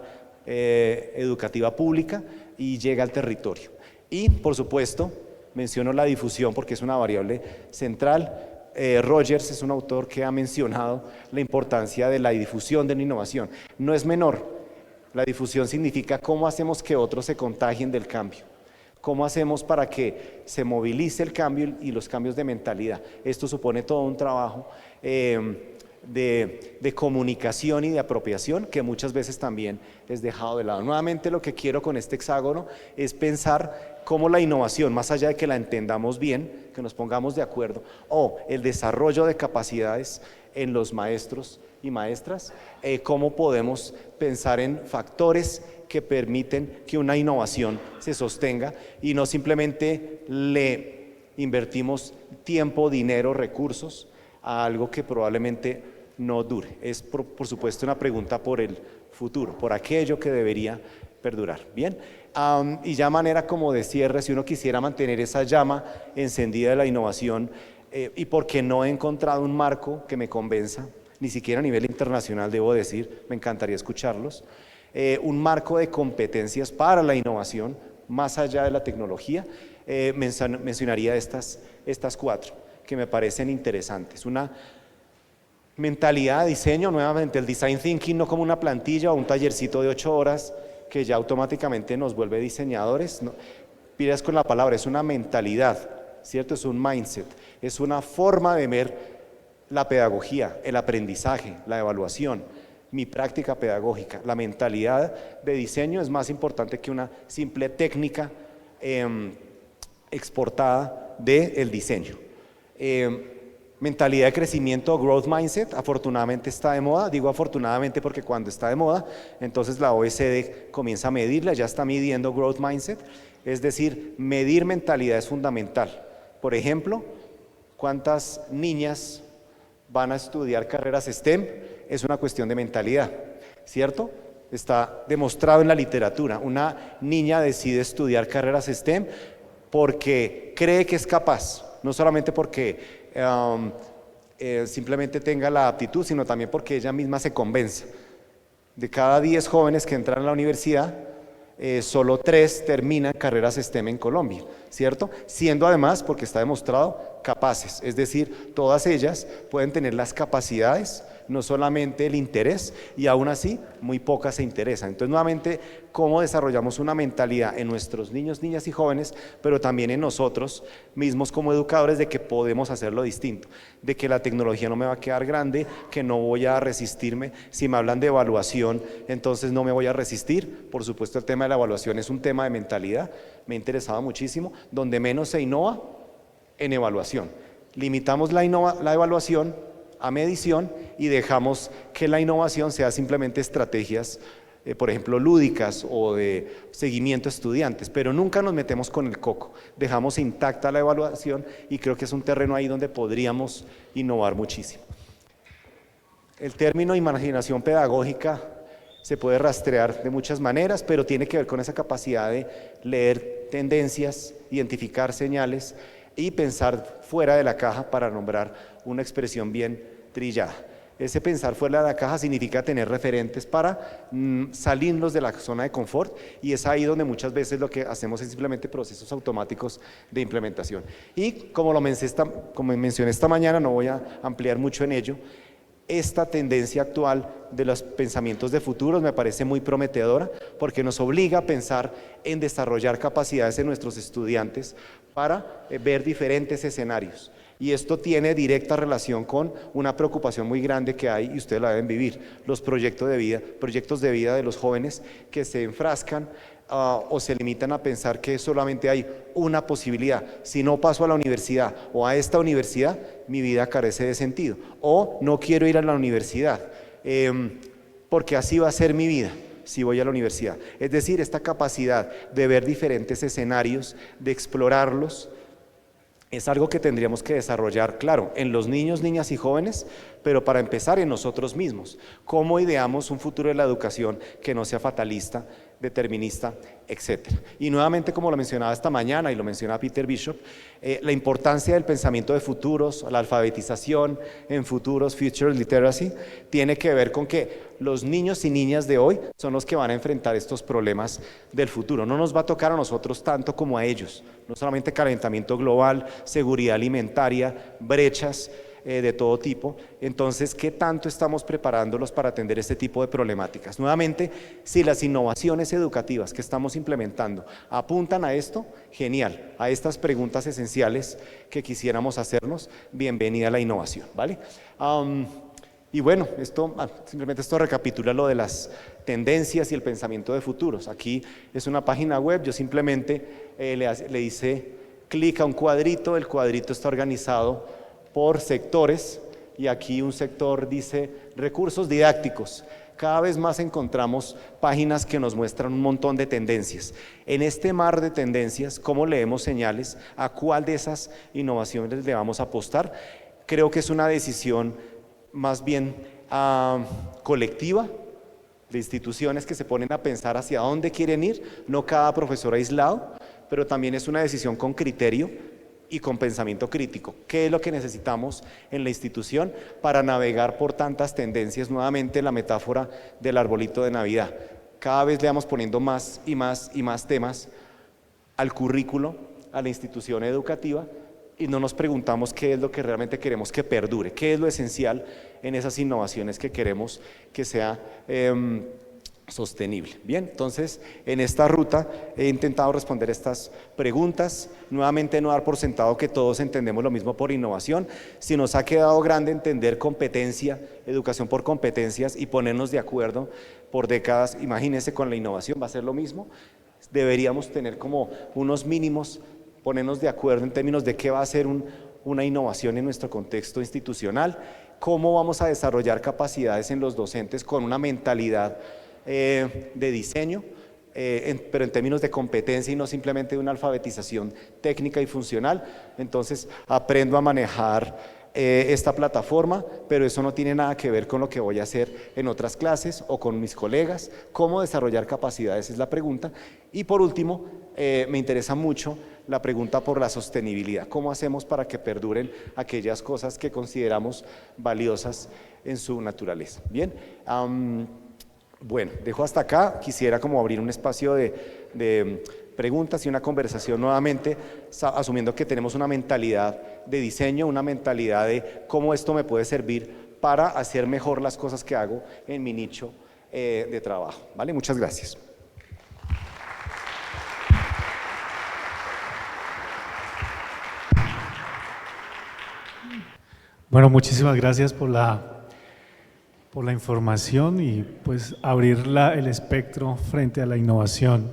educativa pública y llega al territorio. Y por supuesto menciono la difusión porque es una variable central. Rogers es un autor que ha mencionado la importancia de la difusión de la innovación. No es menor. La difusión significa cómo hacemos que otros se contagien del cambio, cómo hacemos para que se movilice el cambio y los cambios de mentalidad. Esto supone todo un trabajo de comunicación y de apropiación que muchas veces también es dejado de lado. Nuevamente, lo que quiero con este hexágono es pensar cómo la innovación, más allá de que la entendamos bien, que nos pongamos de acuerdo, o el desarrollo de capacidades en los maestros y maestras, cómo podemos pensar en factores que permiten que una innovación se sostenga y no simplemente le invertimos tiempo, dinero, recursos a algo que probablemente no dure. Es por supuesto una pregunta por el futuro, por aquello que debería perdurar. Bien, y ya manera como de cierre, si uno quisiera mantener esa llama encendida de la innovación, y porque no he encontrado un marco que me convenza, ni siquiera a nivel internacional, debo decir, me encantaría escucharlos. Un marco de competencias para la innovación, más allá de la tecnología. Mencionaría estas 4 que me parecen interesantes. Una mentalidad de diseño, nuevamente el design thinking no como una plantilla o un tallercito de 8 horas que ya automáticamente nos vuelve diseñadores. No, pidas con la palabra, es una mentalidad, ¿cierto? Es un mindset, es una forma de ver la pedagogía, el aprendizaje, la evaluación, mi práctica pedagógica. La mentalidad de diseño es más importante que una simple técnica exportada del diseño. Mentalidad de crecimiento, growth mindset, afortunadamente está de moda. Digo afortunadamente porque cuando está de moda, entonces la OECD comienza a medirla, ya está midiendo growth mindset. Es decir, medir mentalidad es fundamental. Por ejemplo, ¿cuántas niñas van a estudiar carreras STEM? Es una cuestión de mentalidad, ¿cierto? Está demostrado en la literatura. Una niña decide estudiar carreras STEM porque cree que es capaz, no solamente porque simplemente tenga la aptitud, sino también porque ella misma se convence. De cada 10 jóvenes que entran a la universidad, solo 3 terminan carreras STEM en Colombia, ¿cierto? Siendo además, porque está demostrado, capaces, es decir, todas ellas pueden tener las capacidades, no solamente el interés, y aún así muy pocas se interesan. Entonces, nuevamente, cómo desarrollamos una mentalidad en nuestros niños, niñas y jóvenes, pero también en nosotros mismos como educadores, de que podemos hacerlo distinto, de que la tecnología no me va a quedar grande, que no voy a resistirme. Si me hablan de evaluación, entonces no me voy a resistir. Por supuesto, el tema de la evaluación es un tema de mentalidad, me interesaba muchísimo. Donde menos se innova, en evaluación. Limitamos la evaluación a medición y dejamos que la innovación sea simplemente estrategias, por ejemplo, lúdicas o de seguimiento a estudiantes, pero nunca nos metemos con el coco, dejamos intacta la evaluación y creo que es un terreno ahí donde podríamos innovar muchísimo. El término imaginación pedagógica se puede rastrear de muchas maneras, pero tiene que ver con esa capacidad de leer tendencias, identificar señales y pensar fuera de la caja, para nombrar una expresión bien trillada. Ese pensar fuera de la caja significa tener referentes para salirnos de la zona de confort, y es ahí donde muchas veces lo que hacemos es simplemente procesos automáticos de implementación. Y como mencioné esta mañana, no voy a ampliar mucho en ello, esta tendencia actual de los pensamientos de futuros me parece muy prometedora, porque nos obliga a pensar en desarrollar capacidades en nuestros estudiantes para ver diferentes escenarios. Y esto tiene directa relación con una preocupación muy grande que hay, y ustedes la deben vivir: los proyectos de vida de los jóvenes que se enfrascan o se limitan a pensar que solamente hay una posibilidad. Si no paso a la universidad o a esta universidad, mi vida carece de sentido, o no quiero ir a la universidad porque así va a ser mi vida si voy a la universidad. Es decir, esta capacidad de ver diferentes escenarios, de explorarlos, es algo que tendríamos que desarrollar, claro, en los niños, niñas y jóvenes, pero para empezar en nosotros mismos. ¿Cómo ideamos un futuro de la educación que no sea fatalista, determinista, etcétera? Y nuevamente, como lo mencionaba esta mañana y lo mencionaba Peter Bishop, la importancia del pensamiento de futuros, la alfabetización en futuros, future literacy, tiene que ver con que los niños y niñas de hoy son los que van a enfrentar estos problemas del futuro. No nos va a tocar a nosotros tanto como a ellos, no solamente calentamiento global, seguridad alimentaria, brechas de todo tipo. Entonces, ¿qué tanto estamos preparándolos para atender este tipo de problemáticas? Nuevamente, si las innovaciones educativas que estamos implementando apuntan a esto, genial, a estas preguntas esenciales que quisiéramos hacernos, bienvenida a la innovación, ¿vale? Y bueno, simplemente esto recapitula lo de las tendencias y el pensamiento de futuros. Aquí es una página web, yo simplemente le hice clic a un cuadrito, el cuadrito está organizado por sectores, y aquí un sector dice recursos didácticos. Cada vez más encontramos páginas que nos muestran un montón de tendencias. En este mar de tendencias, ¿cómo leemos señales? ¿A cuál de esas innovaciones le vamos a apostar? Creo que es una decisión más bien colectiva, de instituciones que se ponen a pensar hacia dónde quieren ir, no cada profesor aislado, pero también es una decisión con criterio, y con pensamiento crítico. ¿Qué es lo que necesitamos en la institución para navegar por tantas tendencias? Nuevamente la metáfora del arbolito de Navidad. Cada vez le vamos poniendo más y más y más temas al currículo, a la institución educativa, y no nos preguntamos qué es lo que realmente queremos que perdure, qué es lo esencial en esas innovaciones que queremos que sea sostenible. Bien, entonces en esta ruta he intentado responder estas preguntas, nuevamente no dar por sentado que todos entendemos lo mismo por innovación. Si nos ha quedado grande entender competencia, educación por competencias y ponernos de acuerdo por décadas, imagínense con la innovación va a ser lo mismo. Deberíamos tener como unos mínimos, ponernos de acuerdo en términos de qué va a ser una innovación en nuestro contexto institucional, cómo vamos a desarrollar capacidades en los docentes con una mentalidad de diseño, pero en términos de competencia y no simplemente de una alfabetización técnica y funcional. Entonces aprendo a manejar esta plataforma, pero eso no tiene nada que ver con lo que voy a hacer en otras clases o con mis colegas. ¿Cómo desarrollar capacidades? Es la pregunta. Y por último, me interesa mucho la pregunta por la sostenibilidad. ¿Cómo hacemos para que perduren aquellas cosas que consideramos valiosas en su naturaleza? Bien, bueno, dejo hasta acá. Quisiera como abrir un espacio de preguntas y una conversación nuevamente, asumiendo que tenemos una mentalidad de diseño, una mentalidad de cómo esto me puede servir para hacer mejor las cosas que hago en mi nicho de trabajo. ¿Vale? Muchas gracias. Bueno, muchísimas gracias por la información y pues abrir el espectro frente a la innovación.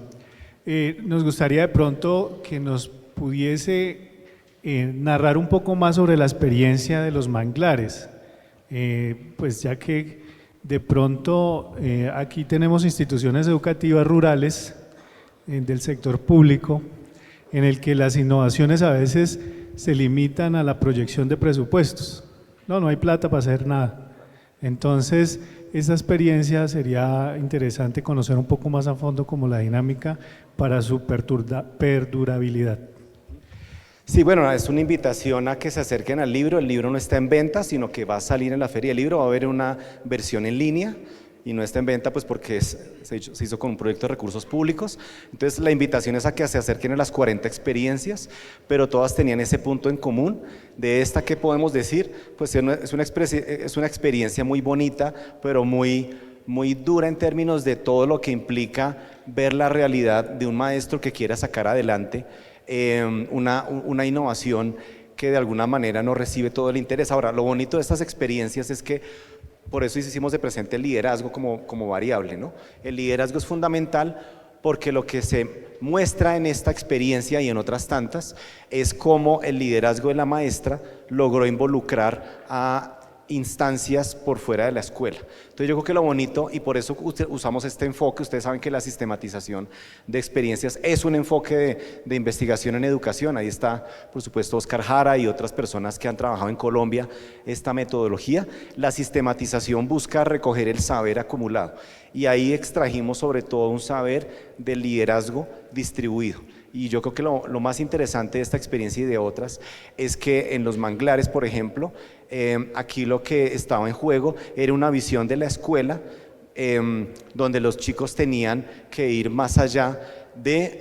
Nos gustaría de pronto que nos pudiese narrar un poco más sobre la experiencia de los manglares, pues ya que de pronto aquí tenemos instituciones educativas rurales del sector público en el que las innovaciones a veces se limitan a la proyección de presupuestos. No hay plata para hacer nada. Entonces, esta experiencia sería interesante conocer un poco más a fondo como la dinámica para su perdurabilidad. Sí, bueno, es una invitación a que se acerquen al libro. El libro no está en venta, sino que va a salir en la Feria del Libro. Va a haber una versión en línea y no está en venta pues porque se hizo con un proyecto de recursos públicos. Entonces la invitación es a que se acerquen a las 40 experiencias, pero todas tenían ese punto en común. De esta, ¿qué podemos decir? Pues es una experiencia muy bonita, pero muy dura en términos de todo lo que implica ver la realidad de un maestro que quiera sacar adelante una innovación que de alguna manera no recibe todo el interés. Ahora, lo bonito de estas experiencias es que por eso hicimos de presente el liderazgo como variable, ¿no? El liderazgo es fundamental porque lo que se muestra en esta experiencia y en otras tantas es cómo el liderazgo de la maestra logró involucrar a instancias por fuera de la escuela. Entonces yo creo que lo bonito, y por eso usamos este enfoque, ustedes saben que la sistematización de experiencias es un enfoque de investigación en educación. Ahí está, por supuesto, Oscar Jara y otras personas que han trabajado en Colombia esta metodología. La sistematización busca recoger el saber acumulado y ahí extrajimos sobre todo un saber del liderazgo distribuido. Y yo creo que lo más interesante de esta experiencia y de otras es que en los manglares, por ejemplo, aquí lo que estaba en juego era una visión de la escuela donde los chicos tenían que ir más allá de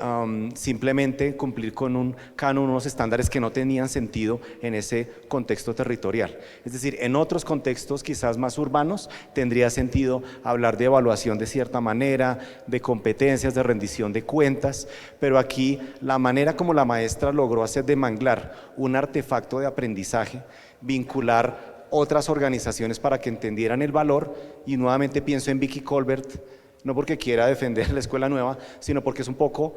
simplemente cumplir con un canon, unos estándares que no tenían sentido en ese contexto territorial. Es decir, en otros contextos quizás más urbanos tendría sentido hablar de evaluación de cierta manera, de competencias, de rendición de cuentas, pero aquí la manera como la maestra logró hacer de manglar un artefacto de aprendizaje, vincular otras organizaciones para que entendieran el valor, y nuevamente pienso en Vicky Colbert, no porque quiera defender la escuela nueva, sino porque es un poco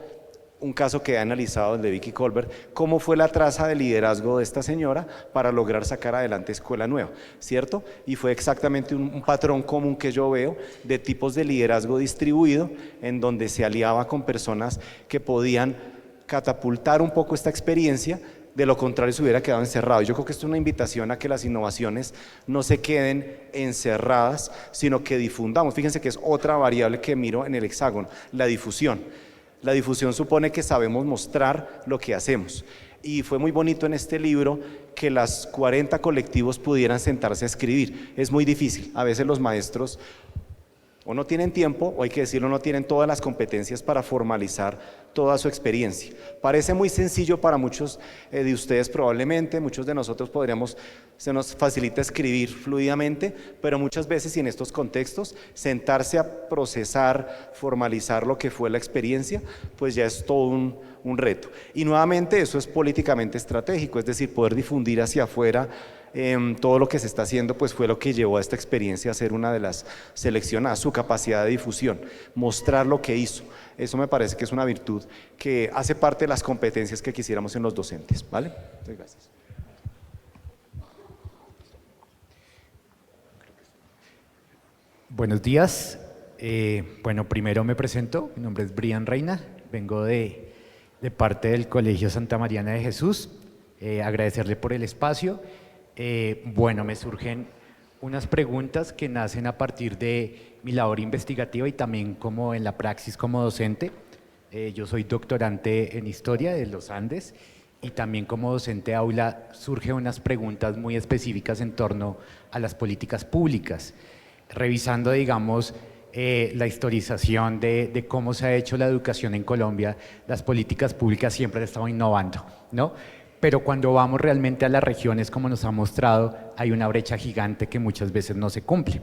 un caso que he analizado, el de Vicky Colbert, cómo fue la traza de liderazgo de esta señora para lograr sacar adelante escuela nueva, ¿cierto? Y fue exactamente un patrón común que yo veo de tipos de liderazgo distribuido, en donde se aliaba con personas que podían catapultar un poco esta experiencia. De lo contrario se hubiera quedado encerrado. Yo creo que esto es una invitación a que las innovaciones no se queden encerradas, sino que difundamos. Fíjense que es otra variable que miro en el hexágono, la difusión. La difusión supone que sabemos mostrar lo que hacemos. y fue muy bonito en este libro que las 40 colectivos pudieran sentarse a escribir. Es muy difícil, a veces los maestros o no tienen tiempo, o hay que decirlo, no tienen todas las competencias para formalizar toda su experiencia. Parece muy sencillo para muchos de ustedes probablemente, muchos de nosotros se nos facilita escribir fluidamente, pero muchas veces y en estos contextos, sentarse a procesar, formalizar lo que fue la experiencia, pues ya es todo un reto. Y nuevamente eso es políticamente estratégico, es decir, poder difundir hacia afuera todo lo que se está haciendo, pues fue lo que llevó a esta experiencia a ser una de las seleccionadas, su capacidad de difusión, mostrar lo que hizo. Eso me parece que es una virtud que hace parte de las competencias que quisiéramos en los docentes, ¿vale? Muchas gracias. Buenos días. Bueno, primero me presento, mi nombre es Brian Reina, vengo de parte del Colegio Santa Mariana de Jesús, agradecerle por el espacio. Bueno, me surgen unas preguntas que nacen a partir de mi labor investigativa y también como en la praxis como docente. Yo soy doctorante en Historia de los Andes y también como docente aula surgen unas preguntas muy específicas en torno a las políticas públicas, revisando, digamos, la historización de cómo se ha hecho la educación en Colombia. Las políticas públicas siempre han estado innovando, ¿no? Pero cuando vamos realmente a las regiones, como nos ha mostrado, hay una brecha gigante que muchas veces no se cumple.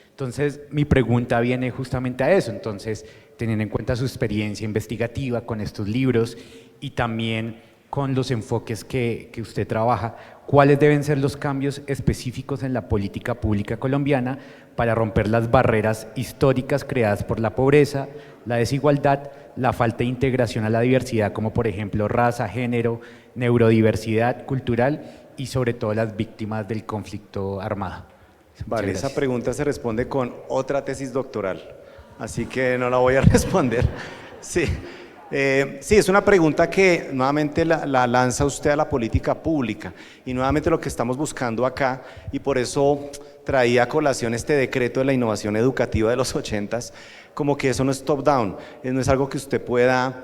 Entonces, mi pregunta viene justamente a eso. Entonces, teniendo en cuenta su experiencia investigativa con estos libros y también con los enfoques que usted trabaja, ¿cuáles deben ser los cambios específicos en la política pública colombiana para romper las barreras históricas creadas por la pobreza, la desigualdad, la falta de integración a la diversidad, como por ejemplo raza, género, neurodiversidad cultural y sobre todo las víctimas del conflicto armado? Vale, esa pregunta se responde con otra tesis doctoral, así que no la voy a responder. Sí, sí, es una pregunta que nuevamente la lanza usted a la política pública y nuevamente lo que estamos buscando acá, y por eso traía a colación este decreto de la innovación educativa de los 80s, como que eso no es top-down, no es algo que usted pueda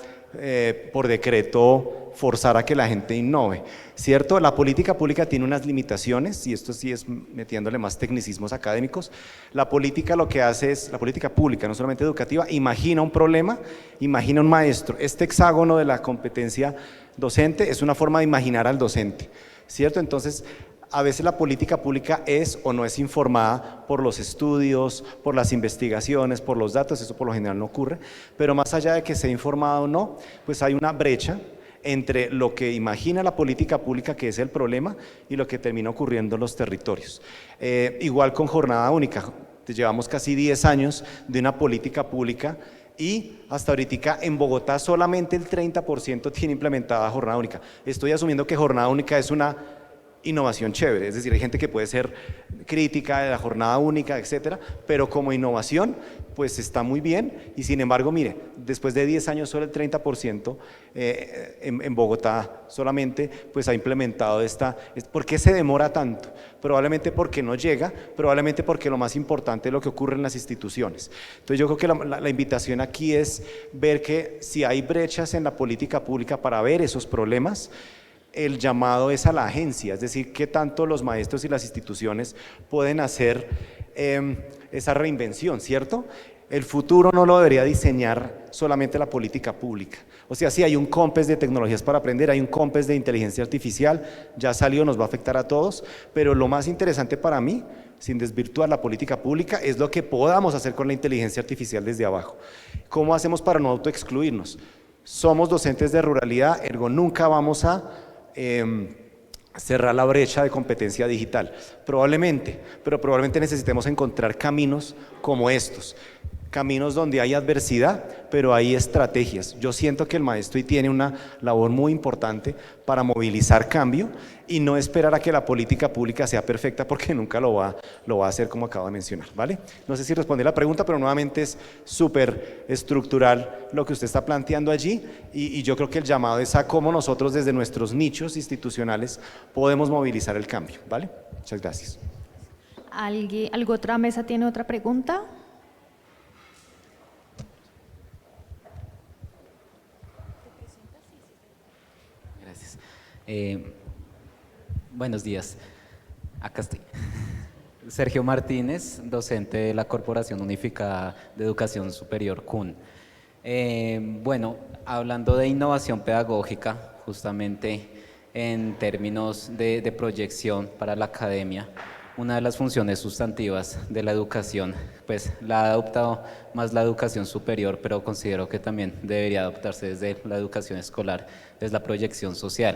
por decreto forzar a que la gente innove, ¿cierto? La política pública tiene unas limitaciones, y esto sí es metiéndole más tecnicismos académicos. La política lo que hace es, la política pública, no solamente educativa, imagina un problema, imagina un maestro. Este hexágono de la competencia docente es una forma de imaginar al docente, ¿cierto? Entonces, a veces la política pública es o no es informada por los estudios, por las investigaciones, por los datos, eso por lo general no ocurre, pero más allá de que sea informada o no, pues hay una brecha entre lo que imagina la política pública, que es el problema, y lo que termina ocurriendo en los territorios. Igual con jornada única, llevamos casi 10 años de una política pública y hasta ahorita en Bogotá solamente el 30% tiene implementada jornada única. Estoy asumiendo que jornada única es una innovación chévere, es decir, hay gente que puede ser crítica de la jornada única, etcétera, pero como innovación pues está muy bien. Y sin embargo, mire, después de 10 años solo el 30% en Bogotá solamente pues ha implementado esta. ¿Por qué se demora tanto? Probablemente porque no llega, probablemente porque lo más importante es lo que ocurre en las instituciones. Entonces yo creo que la invitación aquí es ver que si hay brechas en la política pública para ver esos problemas, el llamado es a la agencia, es decir, qué tanto los maestros y las instituciones pueden hacer esa reinvención, ¿cierto? El futuro no lo debería diseñar solamente la política pública. O sea, sí hay un COMPES de tecnologías para aprender, hay un COMPES de inteligencia artificial, ya salió, nos va a afectar a todos, pero lo más interesante para mí, sin desvirtuar la política pública, es lo que podamos hacer con la inteligencia artificial desde abajo. ¿Cómo hacemos para no autoexcluirnos? Somos docentes de ruralidad, ergo nunca vamos a cerrar la brecha de competencia digital, probablemente, pero probablemente necesitemos encontrar caminos como estos, caminos donde hay adversidad, pero hay estrategias. Yo siento que el maestro hoy tiene una labor muy importante para movilizar cambio y no esperar a que la política pública sea perfecta, porque nunca lo va a hacer, como acabo de mencionar, ¿vale? No sé si respondí la pregunta, pero nuevamente es súper estructural lo que usted está planteando allí, y yo creo que el llamado es a cómo nosotros desde nuestros nichos institucionales podemos movilizar el cambio, ¿vale? Muchas gracias. ¿Algo otra mesa tiene otra pregunta? Eh, Buenos días, acá estoy. Sergio Martínez, docente de la Corporación Unificada de Educación Superior, CUN. Bueno, hablando de innovación pedagógica, justamente en términos de proyección para la academia, una de las funciones sustantivas de la educación, pues la ha adoptado más la educación superior, pero considero que también debería adoptarse desde la educación escolar, es la proyección social.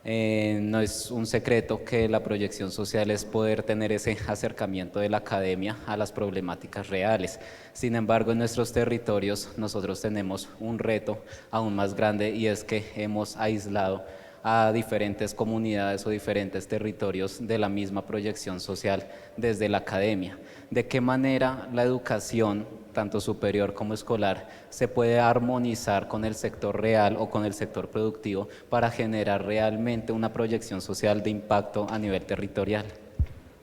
No es un secreto que la proyección social es poder tener ese acercamiento de la academia a las problemáticas reales. Sin embargo, en nuestros territorios nosotros tenemos un reto aún más grande, y es que hemos aislado a diferentes comunidades o diferentes territorios de la misma proyección social desde la academia. ¿De qué manera la educación, tanto superior como escolar, se puede armonizar con el sector real o con el sector productivo para generar realmente una proyección social de impacto a nivel territorial?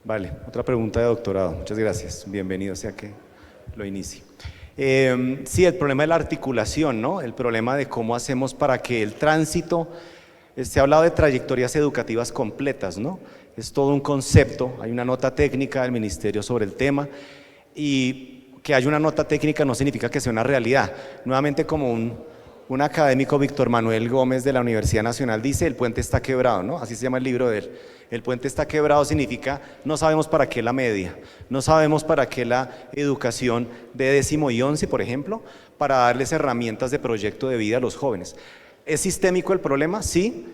Vale, otra pregunta de doctorado. Muchas gracias. Bienvenido sea que lo inicie. Sí, el problema de la articulación, ¿no? El problema de cómo hacemos para que el tránsito. Se ha hablado de trayectorias educativas completas, ¿no? Es todo un concepto, hay una nota técnica del ministerio sobre el tema, y que haya una nota técnica no significa que sea una realidad. Nuevamente, como un académico, Víctor Manuel Gómez de la Universidad Nacional dice, el puente está quebrado, ¿no? Así se llama el libro de él. El puente está quebrado significa no sabemos para qué la media, no sabemos para qué la educación de 10º y 11, por ejemplo, para darles herramientas de proyecto de vida a los jóvenes. ¿Es sistémico el problema? Sí.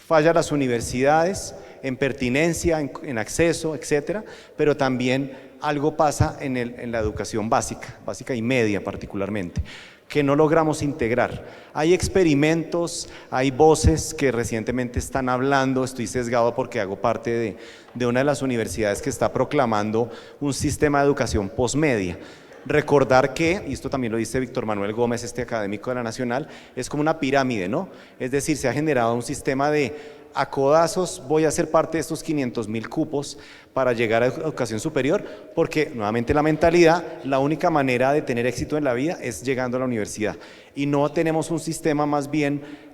Falla las universidades en pertinencia, en acceso, etcétera, pero también algo pasa en la educación básica y media particularmente, que no logramos integrar. Hay experimentos, hay voces que recientemente están hablando, estoy sesgado porque hago parte de una de las universidades que está proclamando un sistema de educación posmedia. Recordar que, y esto también lo dice Víctor Manuel Gómez, este académico de la Nacional, es como una pirámide, ¿no? Es decir, se ha generado un sistema de a codazos, voy a ser parte de estos 500.000 cupos para llegar a educación superior, porque nuevamente la mentalidad, la única manera de tener éxito en la vida es llegando a la universidad, y no tenemos un sistema más bien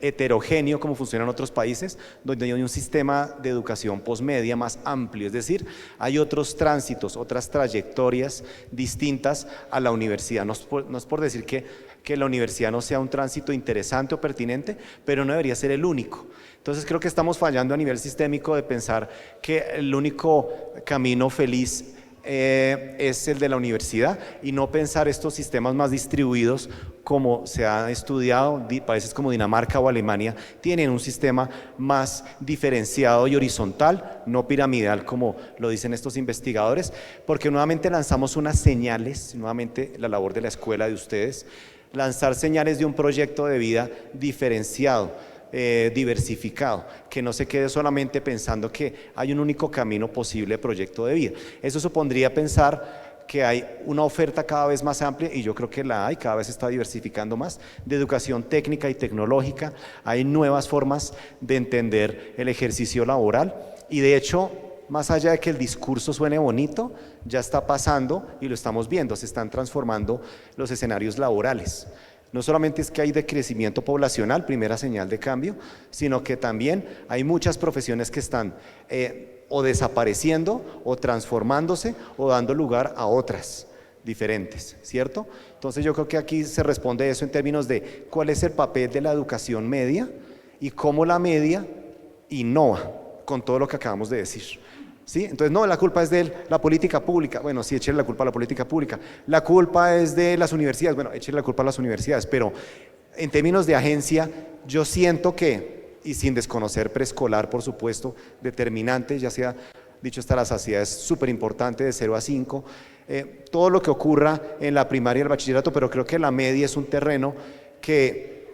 heterogéneo como funciona en otros países, donde hay un sistema de educación posmedia más amplio, es decir, hay otros tránsitos, otras trayectorias distintas a la universidad. No es por decir que la universidad no sea un tránsito interesante o pertinente, pero no debería ser el único. Entonces creo que estamos fallando a nivel sistémico de pensar que el único camino feliz es el de la universidad, y no pensar estos sistemas más distribuidos como se ha estudiado. Países como Dinamarca o Alemania tienen un sistema más diferenciado y horizontal, no piramidal como lo dicen estos investigadores, porque nuevamente lanzamos unas señales, nuevamente la labor de la escuela de ustedes, lanzar señales de un proyecto de vida diferenciado, diversificado, que no se quede solamente pensando que hay un único camino posible de proyecto de vida. Eso supondría pensar que hay una oferta cada vez más amplia, y yo creo que la hay, cada vez se está diversificando más, de educación técnica y tecnológica. Hay nuevas formas de entender el ejercicio laboral, y de hecho, más allá de que el discurso suene bonito, ya está pasando y lo estamos viendo, se están transformando los escenarios laborales. No solamente es que hay decrecimiento poblacional, primera señal de cambio, sino que también hay muchas profesiones que están o desapareciendo, o transformándose, o dando lugar a otras diferentes, ¿cierto? Entonces yo creo que aquí se responde eso en términos de cuál es el papel de la educación media y cómo la media innova con todo lo que acabamos de decir. ¿Sí? Entonces, no, la culpa es de la política pública. Bueno, sí, échale la culpa a la política pública. La culpa es de las universidades. Bueno, échale la culpa a las universidades. Pero en términos de agencia, yo siento que, y sin desconocer preescolar, por supuesto, determinante, ya sea dicho hasta la saciedad, es súper importante, de 0 a 5, todo lo que ocurra en la primaria y el bachillerato, pero creo que la media es un terreno que,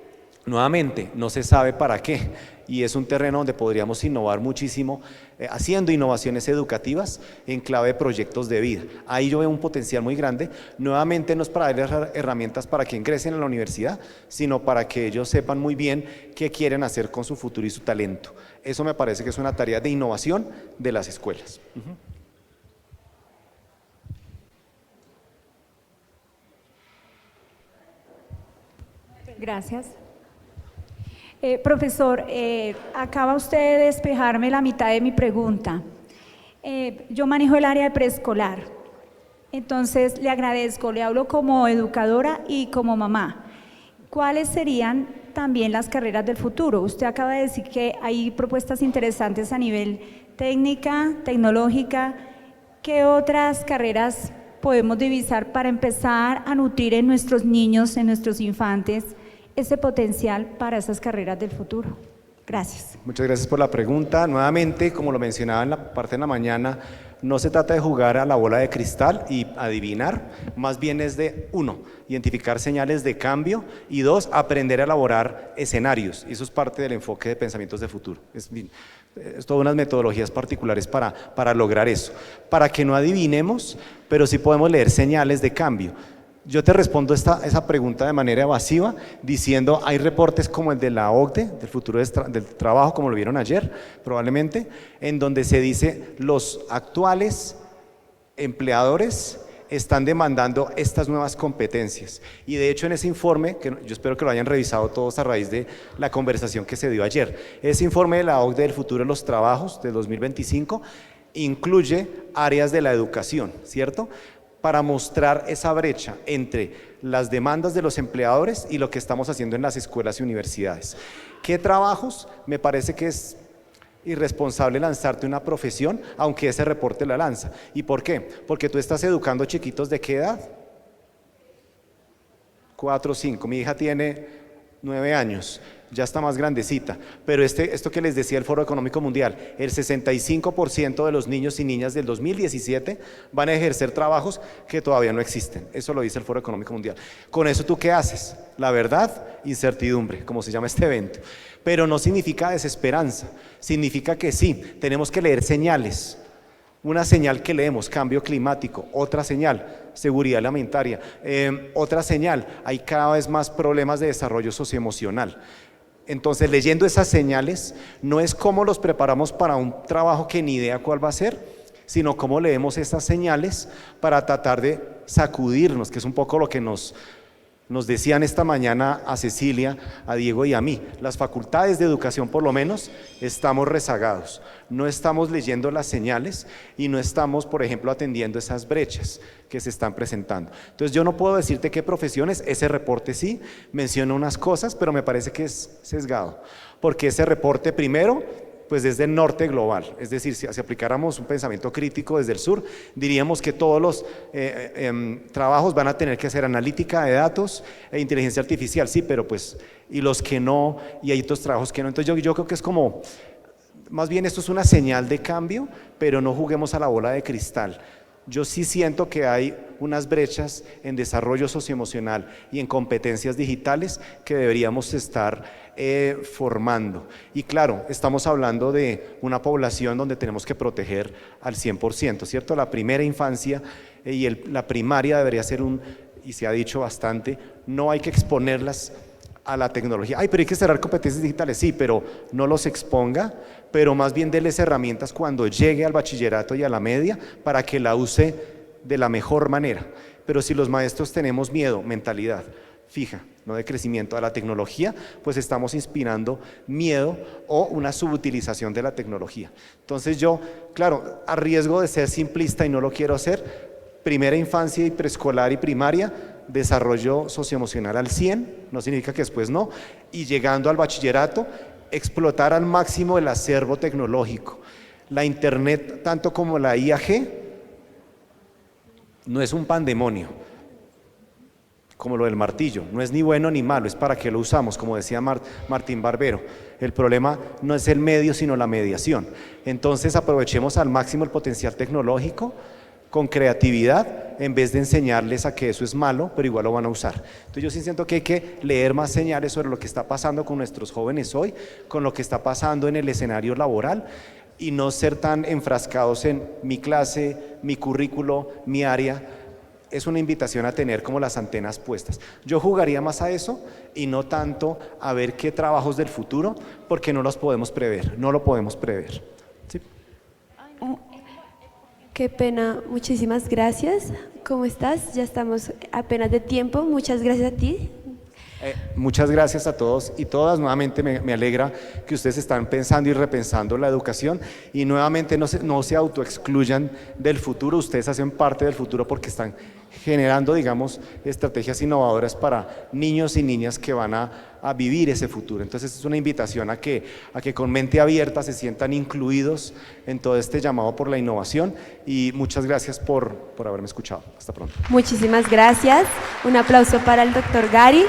nuevamente, no se sabe para qué, y es un terreno donde podríamos innovar muchísimo, haciendo innovaciones educativas en clave de proyectos de vida. Ahí yo veo un potencial muy grande, nuevamente no es para darles herramientas para que ingresen a la universidad, sino para que ellos sepan muy bien qué quieren hacer con su futuro y su talento. Eso me parece que es una tarea de innovación de las escuelas. Gracias. Profesor, acaba usted de despejarme la mitad de mi pregunta. Yo manejo el área de preescolar, entonces le agradezco, le hablo como educadora y como mamá. ¿Cuáles serían también las carreras del futuro? Usted acaba de decir que hay propuestas interesantes a nivel técnica, tecnológica. ¿Qué otras carreras podemos divisar para empezar a nutrir en nuestros niños, en nuestros infantes, ese potencial para esas carreras del futuro? Gracias. Muchas gracias por la pregunta. Nuevamente, como lo mencionaba en la parte de la mañana, no se trata de jugar a la bola de cristal y adivinar, más bien es de, uno, identificar señales de cambio y dos, aprender a elaborar escenarios. Y eso es parte del enfoque de pensamientos de futuro. Es todas unas metodologías particulares para lograr eso, para que no adivinemos, pero sí podemos leer señales de cambio. Yo te respondo esa pregunta de manera evasiva diciendo, hay reportes como el de la OCDE, del futuro del trabajo, como lo vieron ayer, probablemente, en donde se dice los actuales empleadores están demandando estas nuevas competencias. Y de hecho en ese informe, que yo espero que lo hayan revisado todos a raíz de la conversación que se dio ayer, ese informe de la OCDE del futuro de los trabajos de 2025 incluye áreas de la educación, ¿cierto?, para mostrar esa brecha entre las demandas de los empleadores y lo que estamos haciendo en las escuelas y universidades. ¿Qué trabajos? Me parece que es irresponsable lanzarte una profesión, aunque ese reporte la lanza. ¿Y por qué? Porque tú estás educando chiquitos ¿de qué edad? 4 o 5. Mi hija tiene 9 años. Ya está más grandecita, pero esto que les decía el Foro Económico Mundial, el 65% de los niños y niñas del 2017 van a ejercer trabajos que todavía no existen. Eso lo dice el Foro Económico Mundial. Con eso, ¿tú qué haces? La verdad, incertidumbre, como se llama este evento. Pero no significa desesperanza, significa que sí, tenemos que leer señales. Una señal que leemos, cambio climático; otra señal, seguridad alimentaria; otra señal, hay cada vez más problemas de desarrollo socioemocional. Entonces, leyendo esas señales, no es cómo los preparamos para un trabajo que ni idea cuál va a ser, sino cómo leemos esas señales para tratar de sacudirnos, que es un poco lo que nos decían esta mañana a Cecilia, a Diego y a mí. Las facultades de educación, por lo menos, estamos rezagados. No estamos leyendo las señales y no estamos, por ejemplo, atendiendo esas brechas que se están presentando. Entonces, yo no puedo decirte qué profesiones, ese reporte sí menciona unas cosas, pero me parece que es sesgado, porque ese reporte primero, pues desde el norte global, es decir, si aplicáramos un pensamiento crítico desde el sur, diríamos que todos los trabajos van a tener que hacer analítica de datos e inteligencia artificial, sí, pero pues, y los que no, y hay otros trabajos que no. Entonces yo creo que es como, más bien esto es una señal de cambio, pero no juguemos a la bola de cristal. Yo sí siento que hay unas brechas en desarrollo socioemocional y en competencias digitales que deberíamos estar formando. Y claro, estamos hablando de una población donde tenemos que proteger al 100%, ¿cierto? La primera infancia y la primaria debería ser y se ha dicho bastante, no hay que exponerlas a la tecnología. Ay, pero hay que cerrar competencias digitales, sí, pero no los exponga, pero más bien déles herramientas cuando llegue al bachillerato y a la media para que la use de la mejor manera. Pero si los maestros tenemos miedo, mentalidad fija, no de crecimiento a la tecnología, pues estamos inspirando miedo o una subutilización de la tecnología. Entonces yo, claro, a riesgo de ser simplista y no lo quiero hacer, primera infancia y preescolar y primaria, desarrollo socioemocional al 100, no significa que después no, y llegando al bachillerato, explotar al máximo el acervo tecnológico. La internet, tanto como la IAG, no es un pandemonio, como lo del martillo, no es ni bueno ni malo, es para qué lo usamos, como decía Martín Barbero. El problema no es el medio, sino la mediación. Entonces aprovechemos al máximo el potencial tecnológico, con creatividad, en vez de enseñarles a que eso es malo, pero igual lo van a usar. Entonces yo sí siento que hay que leer más señales sobre lo que está pasando con nuestros jóvenes hoy, con lo que está pasando en el escenario laboral, y no ser tan enfrascados en mi clase, mi currículo, mi área. Es una invitación a tener como las antenas puestas. Yo jugaría más a eso y no tanto a ver qué trabajos del futuro, porque no los podemos prever, no lo podemos prever. ¿Sí? Qué pena, muchísimas gracias. ¿Cómo estás? Ya estamos apenas de tiempo, muchas gracias a ti. Muchas gracias a todos y todas. Nuevamente me alegra que ustedes están pensando y repensando la educación y nuevamente no se autoexcluyan del futuro. Ustedes hacen parte del futuro porque están generando, digamos, estrategias innovadoras para niños y niñas que van a vivir ese futuro. Entonces es una invitación a que con mente abierta se sientan incluidos en todo este llamado por la innovación y muchas gracias por haberme escuchado. Hasta pronto. Muchísimas gracias. Un aplauso para el doctor Gary.